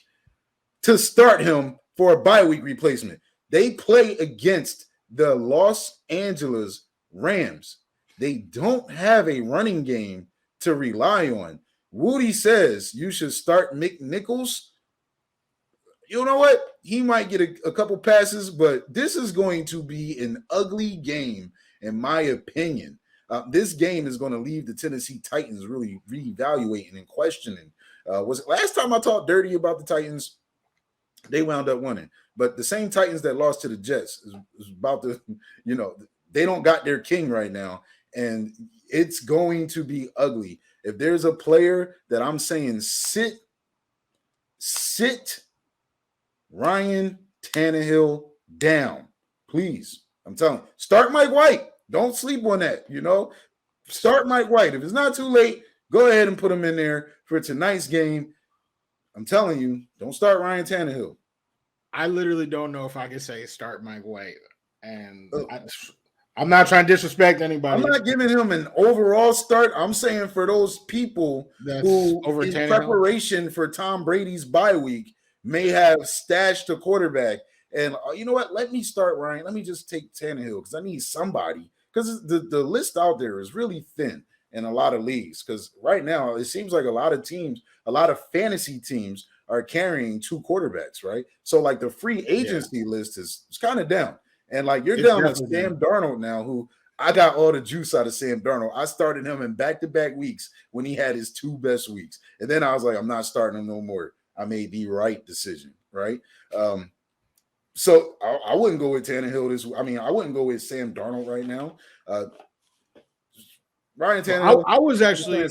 to start him for a bye week replacement. They play against the Los Angeles Rams. They don't have a running game to rely on. Wudi says you should start McNichols. You know what? He might get a couple passes, but this is going to be an ugly game, in my opinion. This game is going to leave the Tennessee Titans really reevaluating and questioning. Was it last time I talked dirty about the Titans? They wound up winning. But the same Titans that lost to the Jets is about to, they don't got their king right now. And it's going to be ugly. If there's a player that I'm saying sit Ryan Tannehill down, please. I'm telling you, start Mike White. Don't sleep on that, Start Mike White. If it's not too late, go ahead and put him in there for tonight's game. I'm telling you, don't start Ryan Tannehill. I literally don't know if I can say start Mike White. And I'm not trying to disrespect anybody. I'm not giving him an overall start. I'm saying for those people who, in preparation for Tom Brady's bye week, may have stashed a quarterback. And you know what? Let me start Ryan. Let me just take Tannehill because I need somebody. Because the list out there is really thin in a lot of leagues. Because right now, it seems like a lot of teams, a lot of fantasy teams are carrying two quarterbacks, right? So, like, the free agency list is kind of down. And, like, you're down with Sam Darnold now, who I got all the juice out of Sam Darnold. I started him in back-to-back weeks when he had his two best weeks. And then I was like, I'm not starting him no more. I made the right decision, right? So I wouldn't go with Tannehill. I wouldn't go with Sam Darnold right now. Ryan Tannehill. I was actually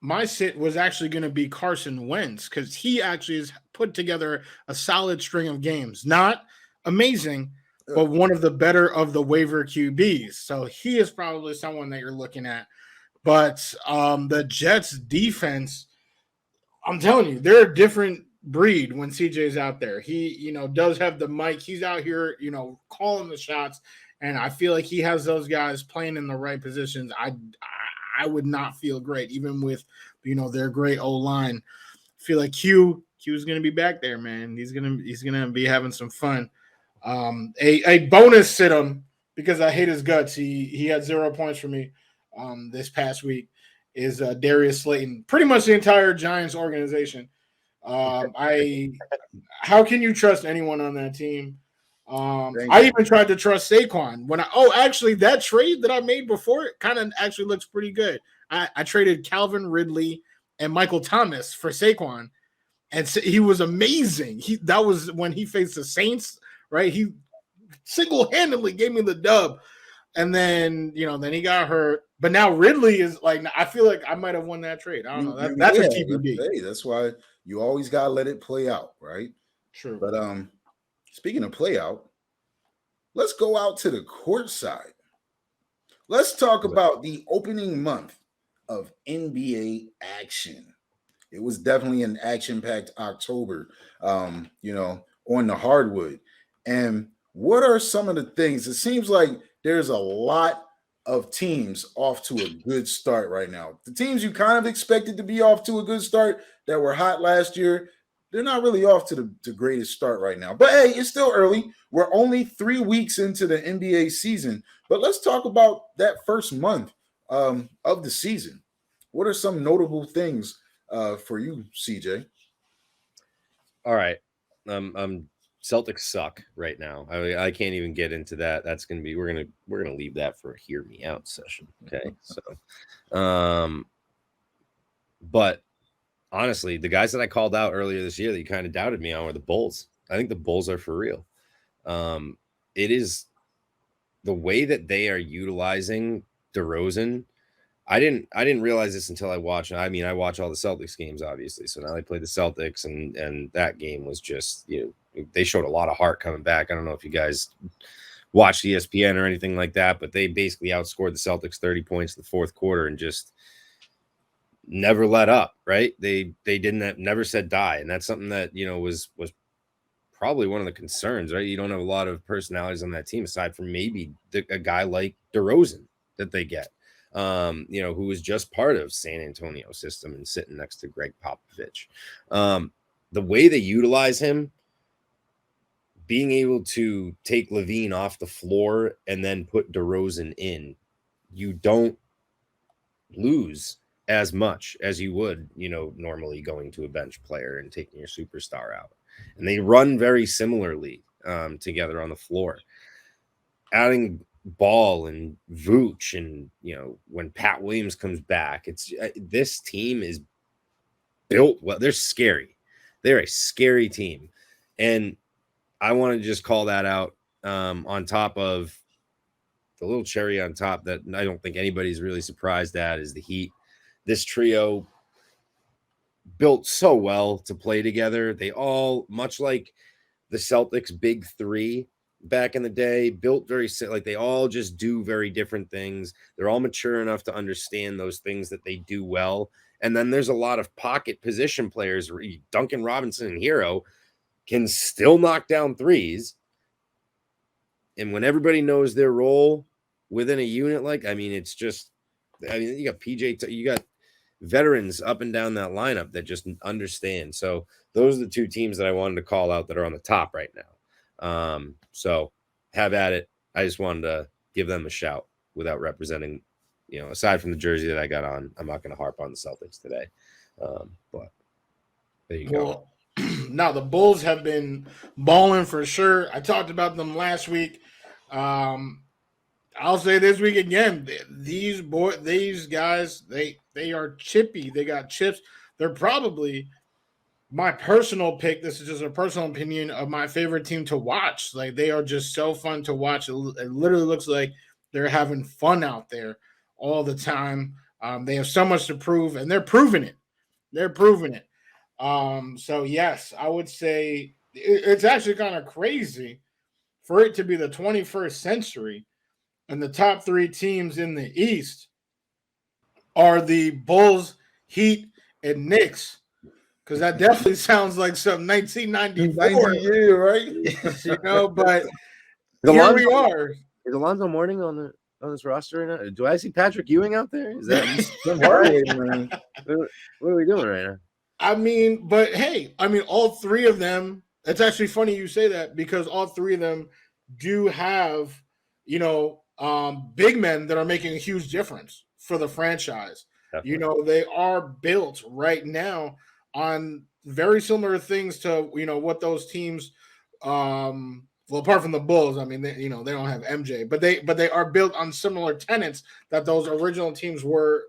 my sit was actually going to be Carson Wentz because he actually has put together a solid string of games. Not amazing, but one of the better of the waiver QBs. So he is probably someone that you're looking at. But the Jets defense, I'm telling you, they're a different breed when CJ's out there. He, does have the mic. He's out here, calling the shots. And I feel like he has those guys playing in the right positions. I would not feel great, even with, their great O-line. I feel like Q Q's gonna be back there, man. He's gonna be having some fun. A bonus sit him because I hate his guts. He had 0 points for me this past week. Is Darius Slayton? Pretty much the entire Giants organization. How can you trust anyone on that team? I even tried to trust Saquon actually that trade that I made before it kind of actually looks pretty good. I traded Calvin Ridley and Michael Thomas for Saquon, and he was amazing. That was when he faced the Saints, right? He single-handedly gave me the dub, and then then he got hurt. But now Ridley is like, I feel like I might have won that trade. I don't know. That's a TBD. That's why you always gotta let it play out, right? True. But speaking of play out, let's go out to the court side. Let's talk about the opening month of NBA action. It was definitely an action-packed October, on the hardwood. And what are some of the things? It seems like there's a lot of teams off to a good start right now. The teams you kind of expected to be off to a good start that were hot last year, they're not really off to the greatest start right now. But hey, it's still early. We're only 3 weeks into the NBA season. But let's talk about that first month of the season. What are some notable things for you, CJ? All right. Celtics suck right now. I can't even get into that. That's gonna be we're gonna leave that for a hear me out session. Okay. So but honestly, the guys that I called out earlier this year that you kind of doubted me on were the Bulls. I think the Bulls are for real. It is the way that they are utilizing DeRozan. I didn't realize this until I watched. I mean, I watch all the Celtics games, obviously. So now they play the Celtics, and that game was just, they showed a lot of heart coming back. I don't know if you guys watched ESPN or anything like that, but they basically outscored the Celtics 30 points in the fourth quarter and just never let up. Right? They never said die, and that's something that was probably one of the concerns. Right? You don't have a lot of personalities on that team aside from maybe a guy like DeRozan that they get. Who was just part of San Antonio system and sitting next to Greg Popovich. The way they utilize him, being able to take Levine off the floor and then put DeRozan in, you don't lose as much as you would, normally going to a bench player and taking your superstar out. And they run very similarly together on the floor. Adding Ball and Vooch, and when Pat Williams comes back, it's this team is built well. They're scary. They're a scary team, and I want to just call that out. On top of the little cherry on top that I don't think anybody's really surprised at is the Heat. This trio built so well to play together. They all, much like the Celtics' big three back in the day, built very like they all just do very different things. They're all mature enough to understand those things that they do well. And then there's a lot of pocket position players. Duncan Robinson and Hero can still knock down threes. And when everybody knows their role within a unit, it's just, you got you got veterans up and down that lineup that just understand. So those are the two teams that I wanted to call out that are on the top right now. So have at it. I just wanted to give them a shout without representing, aside from the jersey that I got on. I'm not going to harp on the Celtics today. But there you go. Now the Bulls have been balling for sure. I talked about them last week. I'll say this week again, these guys, they are chippy. They got chips. They're probably my personal pick. This is just a personal opinion of my favorite team to watch. Like, they are just so fun to watch. It literally looks like they're having fun out there all the time. They have so much to prove, and they're proving it. So yes, I would say it's actually kind of crazy for it to be the 21st century, and the top three teams in the East are the Bulls, Heat, and Knicks. Because that definitely sounds like some 1994. Yeah, right? But here we are. Is Alonzo Mourning on this roster right now? Do I see Patrick Ewing out there? Is that man? what are we doing right now? I mean, but hey, I mean, all three of them. It's actually funny you say that because all three of them do have, big men that are making a huge difference for the franchise. Definitely. They are built right now on very similar things to what those teams. Well, apart from the Bulls, I mean, they don't have MJ, but they are built on similar tenets that those original teams were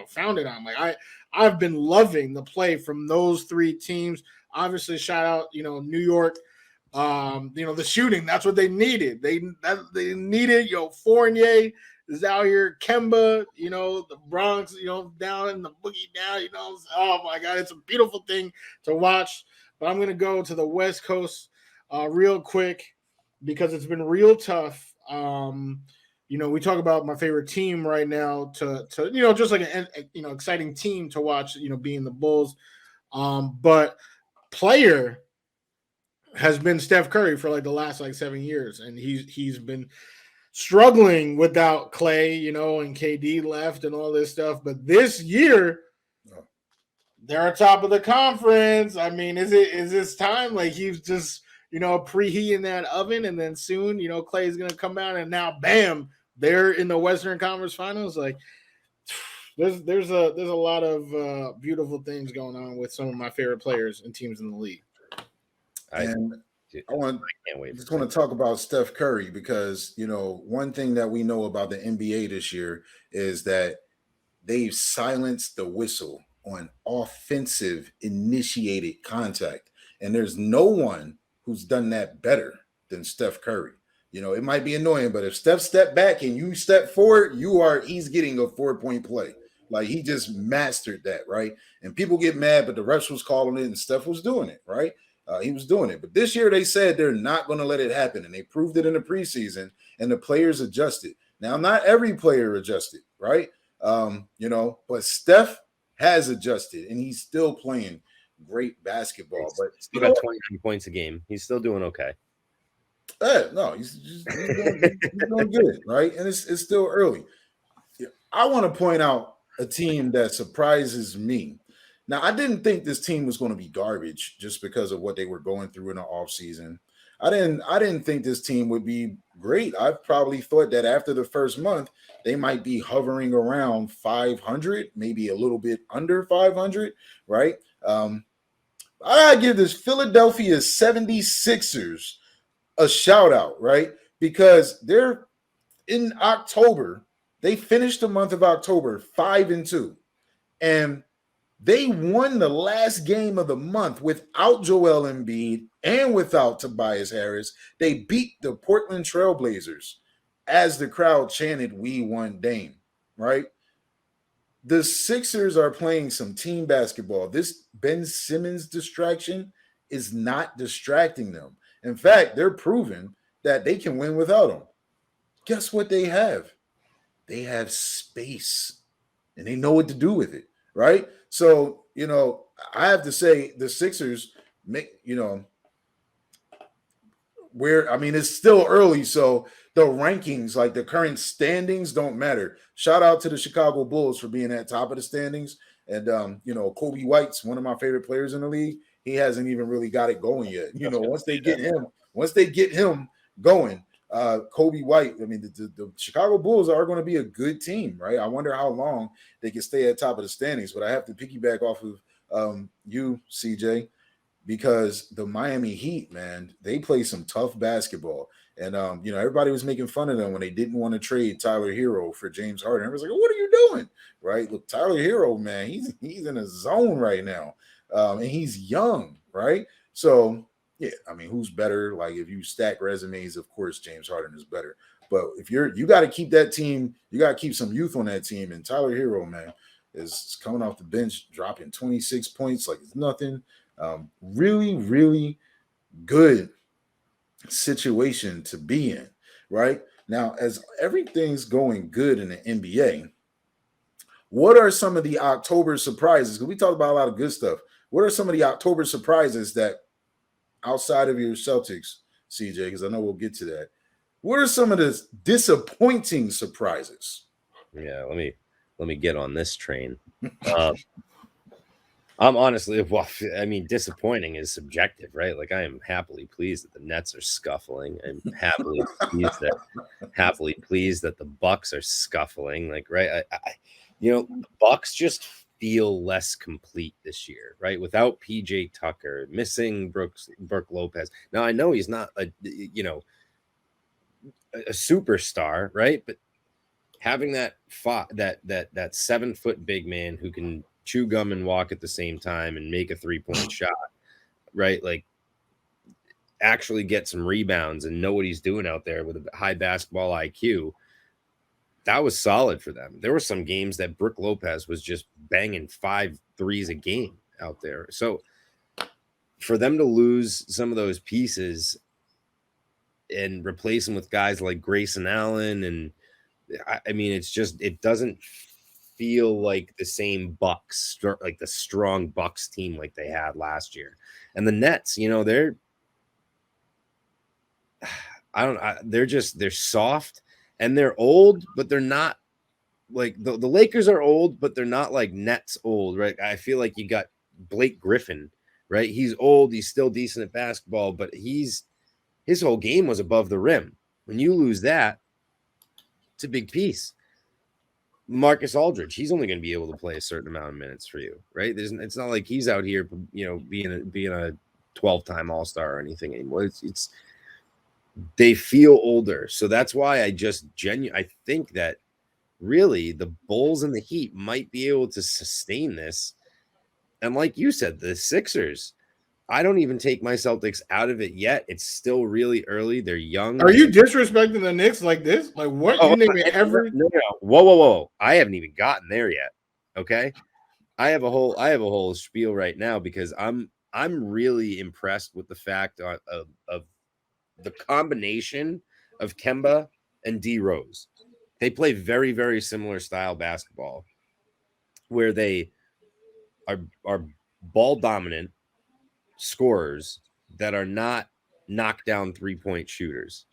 founded on. Like I've been loving the play from those three teams. Obviously, shout out, New York. The shooting, that's what they needed. They needed, Fournier is out here, Kemba, the Bronx, down in the boogie down, oh my God, it's a beautiful thing to watch. But I'm going to go to the West Coast real quick because it's been real tough. We talk about my favorite team right now to just like an exciting team to watch, being the Bulls. But player has been Steph Curry for like the last 7 years, and he's been struggling without Clay, and KD left and all this stuff. But this year, they're top of the conference. I mean, is this time? Like he's just preheating that oven, and then soon Clay is gonna come out, and now bam, they're in the Western Conference Finals. Like there's a lot of beautiful things going on with some of my favorite players and teams in the league. I can't wait. Just want to talk about Steph Curry because one thing that we know about the NBA this year is that they've silenced the whistle on offensive initiated contact, and there's no one who's done that better than Steph Curry. It might be annoying, but if Steph step back and you step forward, he's getting a 4-point play. Like he just mastered that, right? And people get mad, but the refs was calling it, and Steph was doing it, right? He was doing it. But this year they said they're not going to let it happen. And they proved it in the preseason, and the players adjusted. Now, not every player adjusted, right? But Steph has adjusted, and he's still playing great basketball. But still got 29 points a game. He's still doing okay. No, he's doing good, right? And it's still early. I want to point out a team that surprises me. Now, I didn't think this team was going to be garbage just because of what they were going through in the offseason. I didn't think this team would be great. I probably thought that after the first month, they might be hovering around 500, maybe a little bit under 500, right? I give this Philadelphia 76ers a shout out, right? Because they're in October. They finished the month of October 5-2. And they won the last game of the month without Joel Embiid and without Tobias Harris. They beat the Portland Trailblazers as the crowd chanted, "We want Dame," right? The Sixers are playing some team basketball. This Ben Simmons distraction is not distracting them. In fact, they're proving that they can win without him. Guess what they have? They have space, and they know what to do with it, right? So, I have to say the Sixers make, it's still early. So the rankings, like the current standings, don't matter. Shout out to the Chicago Bulls for being at top of the standings. And, Kobe White's one of my favorite players in the league. He hasn't even really got it going yet. Once they get him going, Kobe White, the Chicago Bulls are going to be a good team, right? I wonder how long they can stay at top of the standings, but I have to piggyback off of you, CJ, because the Miami Heat, man, they play some tough basketball. And, everybody was making fun of them when they didn't want to trade Tyler Hero for James Harden. Everybody's like, what are you doing? Right? Look, Tyler Hero, man, he's in a zone right now. And he's young, right? So, yeah, who's better? Like, if you stack resumes, of course, James Harden is better. But if you got to keep that team, you got to keep some youth on that team. And Tyler Hero, man, is coming off the bench, dropping 26 points like it's nothing. Really, really good situation to be in, right? Now, as everything's going good in the NBA, what are some of the October surprises? Because we talked about a lot of good stuff. What are some of the October surprises that, outside of your Celtics, CJ, because I know we'll get to that, what are some of the disappointing surprises? Yeah, let me get on this train. I'm honestly, well, I mean, disappointing is subjective, right? Like, I am happily pleased that the Nets are scuffling. I'm happily pleased that the Bucks are scuffling. Like, right? The Bucks just feel less complete this year, right? Without PJ Tucker, missing Brook Lopez. Now, I know he's not a superstar, right? But having that 7-foot big man who can chew gum and walk at the same time and make a 3-point shot, right? Like, actually get some rebounds and know what he's doing out there with a high basketball IQ. That was solid for them. There were some games that Brook Lopez was just banging 5 threes a game out there. So for them to lose some of those pieces and replace them with guys like Grayson Allen, and I mean, it doesn't feel like the same Bucks, like the strong Bucks team like they had last year. And the Nets, they're soft and they're old, but they're not like the Lakers are old, but they're not like Nets old, right? I feel like you got Blake Griffin, right? He's old, he's still decent at basketball, but his whole game was above the rim. When you lose that, it's a big piece. Marcus Aldridge, he's only going to be able to play a certain amount of minutes for you, right? It's not like he's out here, being a 12-time All-Star or anything anymore. They feel older, so that's why I think that really the Bulls and the Heat might be able to sustain this. And like you said, the Sixers, I don't even take my Celtics out of it yet. It's still really early. They're young. Are you disrespecting the Knicks like this? Like what? You name it every no. Whoa. I haven't even gotten there yet. Okay. I have a whole spiel right now because I'm really impressed with the fact of the combination of Kemba and D Rose. They play very, very similar style basketball where they are ball dominant scorers that are not knockdown 3-point shooters,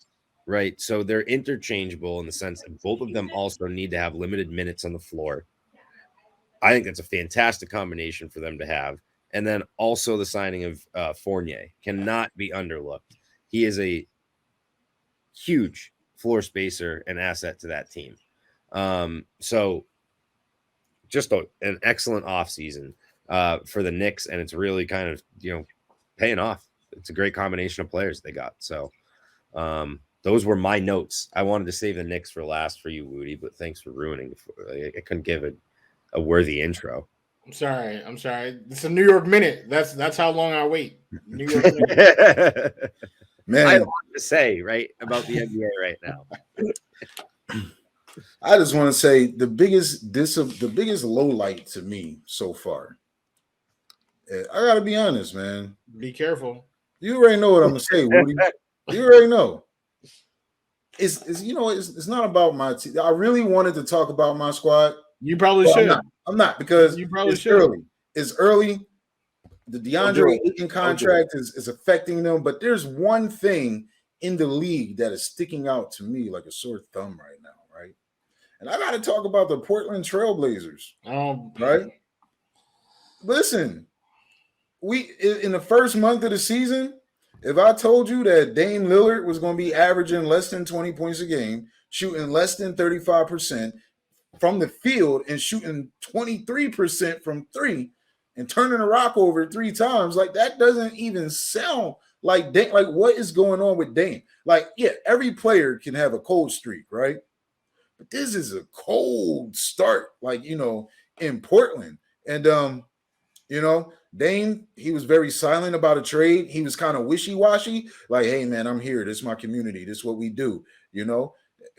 right? So they're interchangeable in the sense that both of them also need to have limited minutes on the floor. I think that's a fantastic combination for them to have. And then also the signing of Fournier cannot be underlooked. He is a huge floor spacer and asset to that team. So just an excellent offseason for the Knicks, and it's really kind of, paying off. It's a great combination of players they got. So those were my notes. I wanted to save the Knicks for last for you, Wudi, but thanks for ruining it. I couldn't give a worthy intro. I'm sorry. It's a New York minute. That's how long I wait. New York minute. Man, I have a lot to say, right, about the NBA right now. I just want to say the biggest low light to me so far. I gotta be honest, man. Be careful. You already know what I'm gonna say, Wudi. You already know. It's not about my team. I really wanted to talk about my squad. You probably should. I'm not because you probably it's should. early. It's early. The DeAndre Ayton contract is affecting them, but there's one thing in the league that is sticking out to me like a sore thumb right now, right? And I got to talk about the Portland Trailblazers, right? Listen, in the first month of the season, if I told you that Dame Lillard was going to be averaging less than 20 points a game, shooting less than 35% from the field and shooting 23% from three, and turning the rock over 3 times, like that doesn't even sound like Dame. Like, what is going on with Dame? Like, yeah, every player can have a cold streak, right? But this is a cold start, like, in Portland. And Dame, he was very silent about a trade. He was kind of wishy-washy, like, hey man, I'm here. This is my community. This is what we do,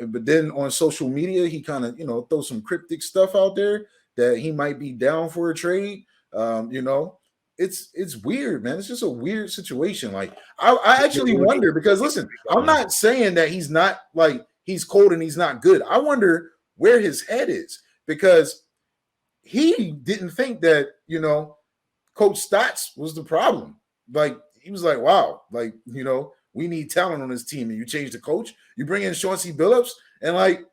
But then on social media, he kind of, throw some cryptic stuff out there that he might be down for a trade. It's weird, man. It's just a weird situation. Like, I actually wonder, because listen, I'm not saying that he's not, like, he's cold and he's not good. I wonder where his head is, because he didn't think that, Coach Stotts was the problem. Like, he was like, wow, like, we need talent on this team, and you change the coach, you bring in Chauncey Billups, and like,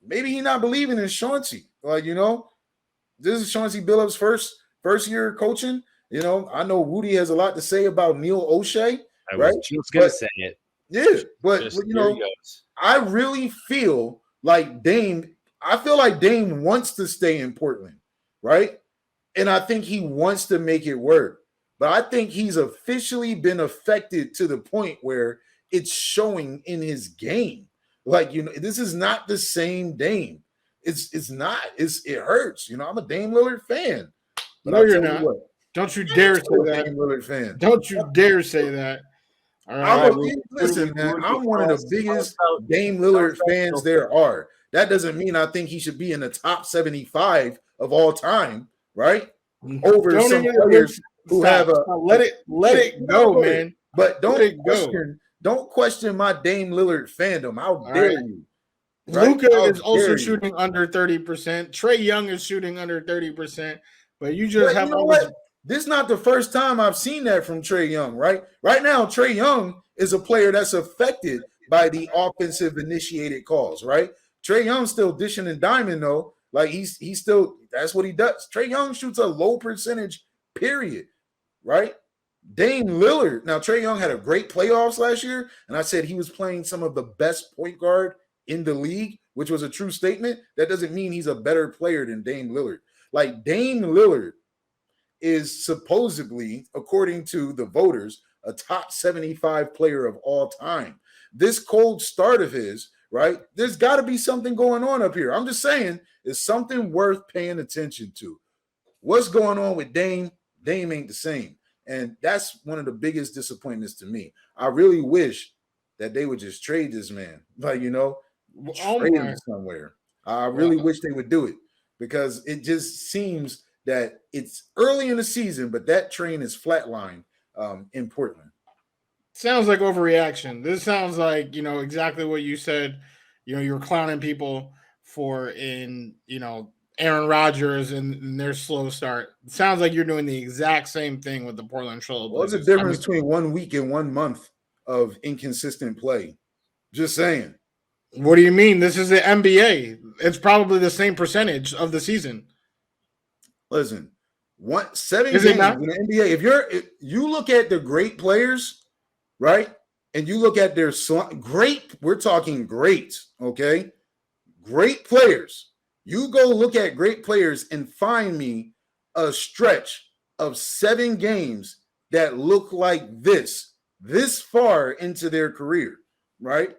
maybe he's not believing in Chauncey. Like, this is Chauncey Billups' first first year coaching. You know, I know Wudi has a lot to say about Neil O'Shea, I right? was just gonna say it. Yeah, but Just, you here he know, goes. I really feel like Dame. I feel like Dame wants to stay in Portland, right? And I think he wants to make it work. But I think he's officially been affected to the point where it's showing in his game. Like, you know, this is not the same Dame. It's not. It hurts. You know, I'm a Dame Lillard fan. But No, I'll you're tell you not. what, Don't you I'm dare say still a that. Dame Lillard fan. Don't you dare say that. All I'm right. listen, man. I'm one of the biggest Dame Lillard fans there are. That doesn't mean I think he should be in the top 75 of all time, right? Over Don't some even players who stop, have a stop. Let it go, man. But Let it go. don't question my Dame Lillard fandom. How All dare right. you? Right? Luka How is also dare you? shooting under 30%. Trae Young is shooting under 30%. But you just But have you know all what? This is not the first time I've seen that from Trae Young, right? Right now, Trae Young is a player that's affected by the offensive initiated calls, right? Trae Young's still dishing and diming, though. Like he's still, that's what he does. Trae Young shoots a low percentage, period, right? Dame Lillard. Now, Trae Young had a great playoffs last year, and I said he was playing some of the best point guard in the league, which was a true statement. That doesn't mean he's a better player than Dame Lillard. Like Dame Lillard is supposedly, according to the voters, a top 75 player of all time. This cold start of his, right? There's got to be something going on up here. I'm just saying, it's something worth paying attention to. What's going on with Dame? Dame ain't the same. And that's one of the biggest disappointments to me. I really wish that they would just trade this man. Like, you know, trade him somewhere. I really wish they would do it because it just seems that it's early in the season, but that train is flatlined in Portland. Sounds like overreaction. This sounds like, you know, exactly what you said. You know, you're clowning people for in, you know, Aaron Rodgers and their slow start. It sounds like you're doing the exact same thing with the Portland Trail Blazers. What's the difference between 1 week and 1 month of inconsistent play? Just saying. What do you mean? This is the NBA. It's probably the same percentage of the season. Listen, 7 games in the NBA. If you look at the great players, right? And you look at their great, we're talking great, okay? Great players. You go look at great players and find me a stretch of 7 games that look like this far into their career, right?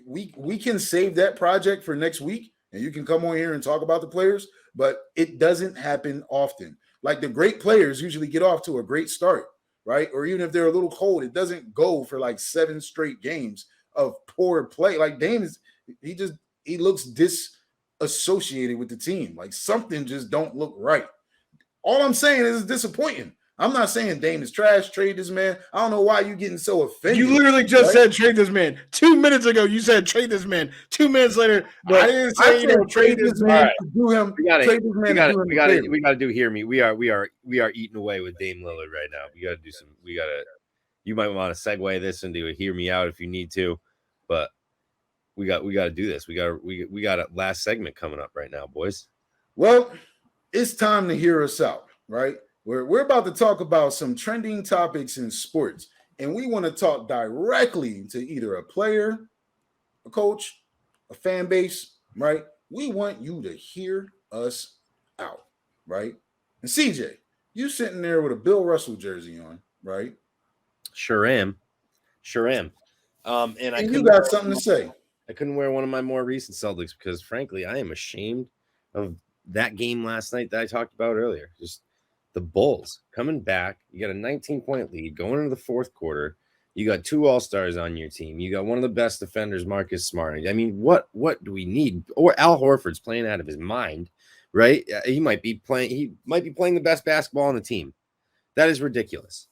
We can save that project for next week, and you can come on here and talk about the players, but it doesn't happen often. Like the great players usually get off to a great start, right? Or even if they're a little cold, it doesn't go for like 7 straight games of poor play. Like Dame he looks disassociated with the team. Like something just don't look right. All I'm saying is it's disappointing. I'm not saying Dame is trash, trade this man. I don't know why you're getting so offended. You literally just said trade this man. 2 minutes ago, you said trade this man. 2 minutes later, but I didn't say trade this man to do him. We got to do hear me. We are eating away with Dame Lillard right now. You might want to segue this into a hear me out if you need to, but we got to do this. We got a last segment coming up right now, boys. Well, it's time to hear us out, right? We're about to talk about some trending topics in sports, and we want to talk directly to either a player, a coach, a fan base, right? We want you to hear us out, right? And CJ, you sitting there with a Bill Russell jersey on, right? Sure am. And you got something to say. I couldn't wear one of my more recent Celtics because, frankly, I am ashamed of that game last night that I talked about earlier. Just the Bulls coming back. You got a 19-point lead going into the fourth quarter. You got 2 All-Stars on your team. You got one of the best defenders, Marcus Smart. I mean, what do we need? Or Al Horford's playing out of his mind, right? He might be playing the best basketball on the team. That is ridiculous.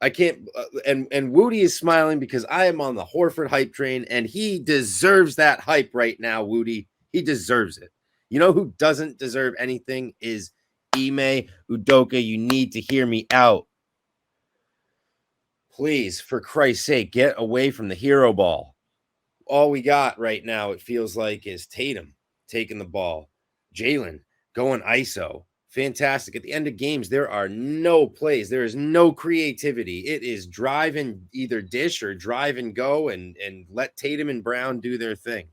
I can't and Wudi is smiling because I am on the Horford hype train, and he deserves that hype right now, Wudi. He deserves it. You know who doesn't deserve anything is Ime Udoka. You need to hear me out. Please, for Christ's sake, get away from the hero ball. All we got right now, it feels like, is Tatum taking the ball. Jalen going ISO. fantastic. At the end of games, there are no plays. There is no creativity. It is drive and either dish or drive and go and let Tatum and Brown do their thing.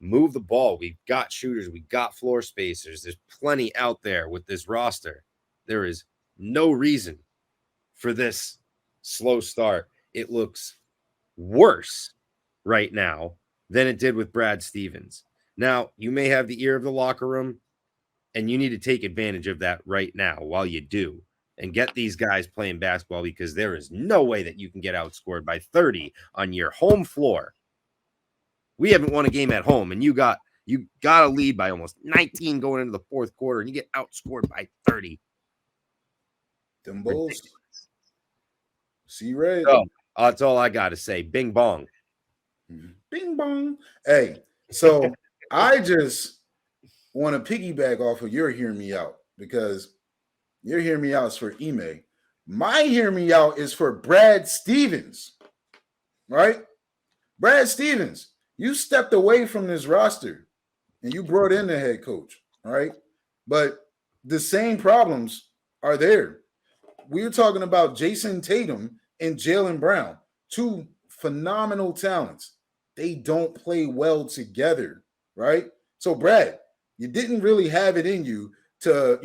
Move the ball. We've got shooters. We got floor spacers. There's plenty out there with this roster. There is no reason for this slow start. It looks worse right now than it did with Brad Stevens. Now, you may have the ear of the locker room, and you need to take advantage of that right now while you do and get these guys playing basketball, because there is no way that you can get outscored by 30 on your home floor. We haven't won a game at home, and you got a lead by almost 19 going into the fourth quarter, and you get outscored by 30. Them Bulls. See red. So, that's all I got to say. Bing bong. Bing bong. Hey, so I just want to piggyback off of your hear me out, because your hear me out is for Ime. My hear me out is for Brad Stevens, right? Brad Stevens, you stepped away from this roster and you brought in the head coach, all right? But the same problems are there. We're talking about Jason Tatum and Jaylen Brown, two phenomenal talents. They don't play well together, right? So, Brad, you didn't really have it in you to,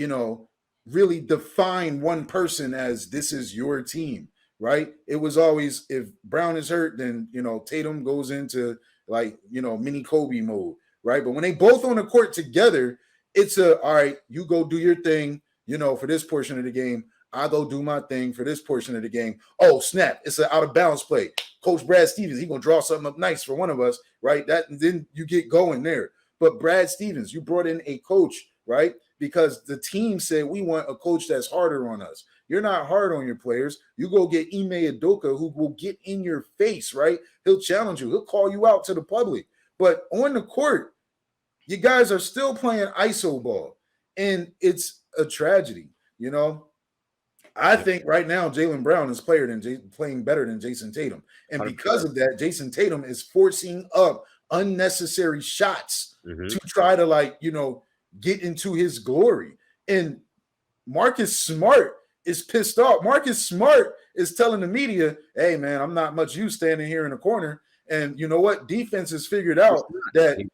really define one person as this is your team, right? It was always, if Brown is hurt, then, Tatum goes into mini Kobe mode, right? But when they both on the court together, it's all right, you go do your thing, for this portion of the game. I go do my thing for this portion of the game. Oh, snap. It's an out of bounds play. Coach Brad Stevens, he's going to draw something up nice for one of us, right? Then you get going there. But Brad Stevens, you brought in a coach, right? Because the team said, we want a coach that's harder on us. You're not hard on your players. You go get Ime Udoka, who will get in your face, right? He'll challenge you. He'll call you out to the public. But on the court, you guys are still playing iso ball. And it's a tragedy, I think right now Jaylen Brown is playing better than Jason Tatum. And because of that, Jason Tatum is forcing up unnecessary shots to try to get into his glory. And Marcus Smart is pissed off. Marcus Smart is telling the media, hey, man, I'm not much use standing here in the corner. And you know what? Defense has figured out that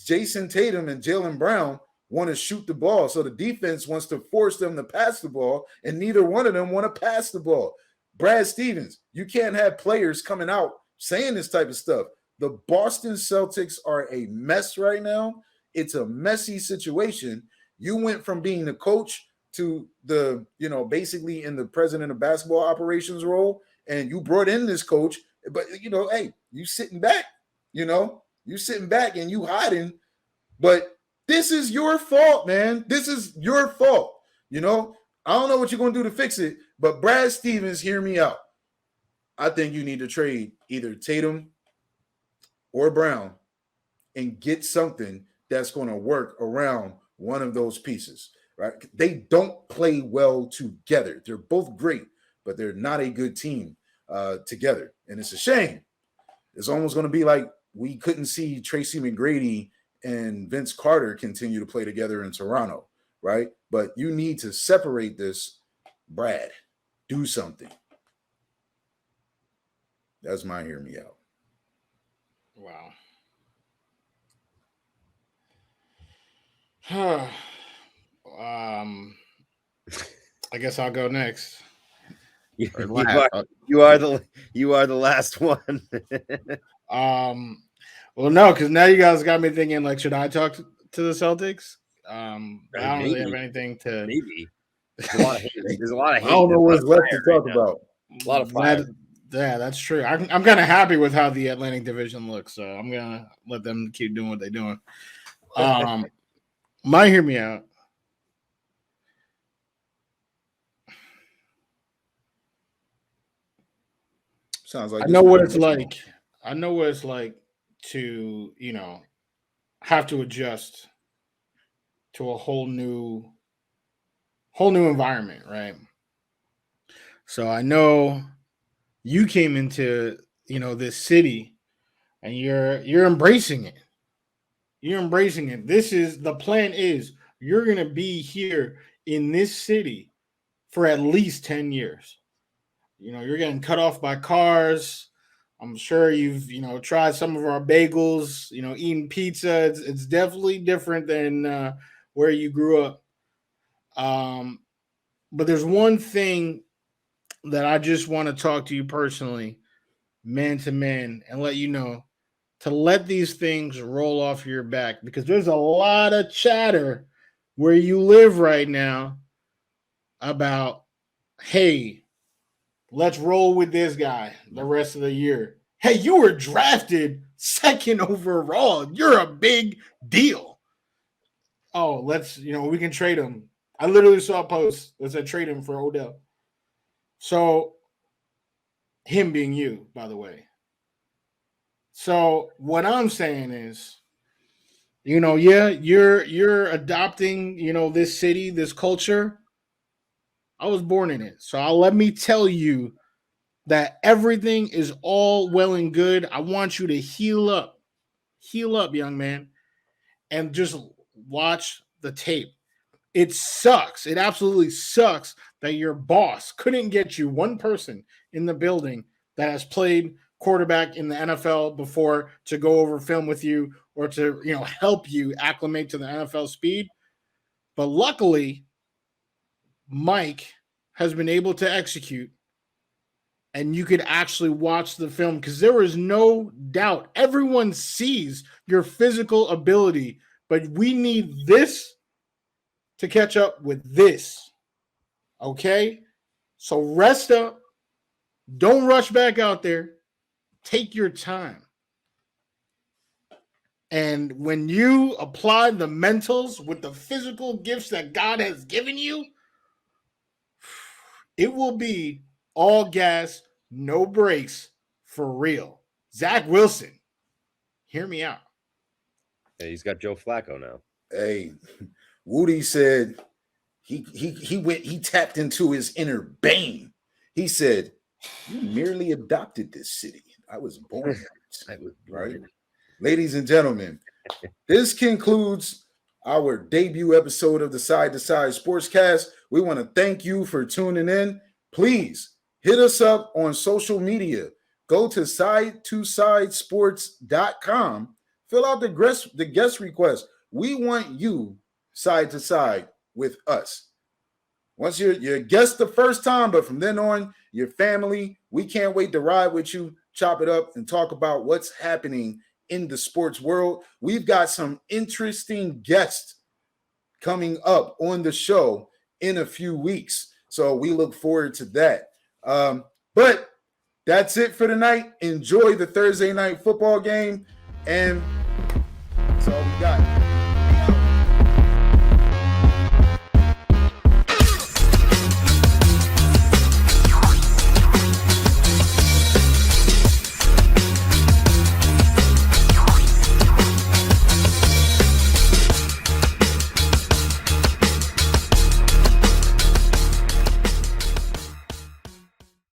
Jason Tatum and Jaylen Brown want to shoot the ball. So the defense wants to force them to pass the ball, and neither one of them want to pass the ball. Brad Stevens, you can't have players coming out saying this type of stuff. The Boston Celtics are a mess right now. It's a messy situation. You went from being the coach to the, basically in the president of basketball operations role, and you brought in this coach, but, hey, you sitting back, you sitting back and you hiding, but this is your fault, man. This is your fault. I don't know what you're going to do to fix it, but Brad Stevens, hear me out. I think you need to trade either Tatum or Brown and get something that's going to work around one of those pieces, right? They don't play well together. They're both great, but they're not a good team together. And it's a shame. It's almost going to be like we couldn't see Tracy McGrady and Vince Carter continue to play together in Toronto, right? But you need to separate this. Brad, do something. That's my hear me out. Wow. I guess I'll go next. You are the last one. Well, no, because now you guys got me thinking, should I talk to the Celtics? I don't really have anything to. Maybe. There's a lot of hate. I don't know what's left to talk about. A lot of fire. Yeah, that's true. I'm kind of happy with how the Atlantic Division looks, so I'm gonna let them keep doing what they're doing. Might hear me out. Sounds like I know what it's like. I know what it's like to, have to adjust to a whole new environment, right? So I know you came into, this city and you're embracing it. You're embracing it. The plan is you're going to be here in this city for at least 10 years. You know, you're getting cut off by cars. I'm sure you've, tried some of our bagels, eating pizza. It's definitely different than where you grew up. But there's one thing that I just want to talk to you personally, man to man, and let you know to let these things roll off your back, because there's a lot of chatter where you live right now about, hey, let's roll with this guy the rest of the year. Hey, you were drafted 2nd overall. You're a big deal. Oh, we can trade him. I literally saw a post that said trade him for Odell. So, him being you, by the way. So, what I'm saying is, you're adopting, this city, this culture. I was born in it. So, let me tell you that everything is all well and good. I want you to heal up, young man, and just watch the tape. It sucks. It absolutely sucks that your boss couldn't get you one person in the building that has played quarterback in the NFL before to go over film with you or to, help you acclimate to the NFL speed. But luckily, Mike has been able to execute, and you could actually watch the film, because there is no doubt. Everyone sees your physical ability, but we need this to catch up with this. Okay? So rest up. Don't rush back out there. Take your time. And when you apply the mentals with the physical gifts that God has given you, it will be all gas, no brakes, for real. Zach Wilson, hear me out. Yeah, he's got Joe Flacco now. Hey, Wudi said he tapped into his inner Bane. He said, "You merely adopted this city. I was born in it." Right? Ladies and gentlemen, this concludes our debut episode of the Side to Side Sportscast. We want to thank you for tuning in. Please hit us up on social media. Go to Side2SideSports.com. Fill out the guest request. We want you side to side with us. Once you're a guest the first time, but from then on, your family, we can't wait to ride with you, chop it up, and talk about what's happening in the sports world. We've got some interesting guests coming up on the show in a few weeks, so we look forward to that. But that's it for tonight. Enjoy the Thursday night football game, and that's all we got.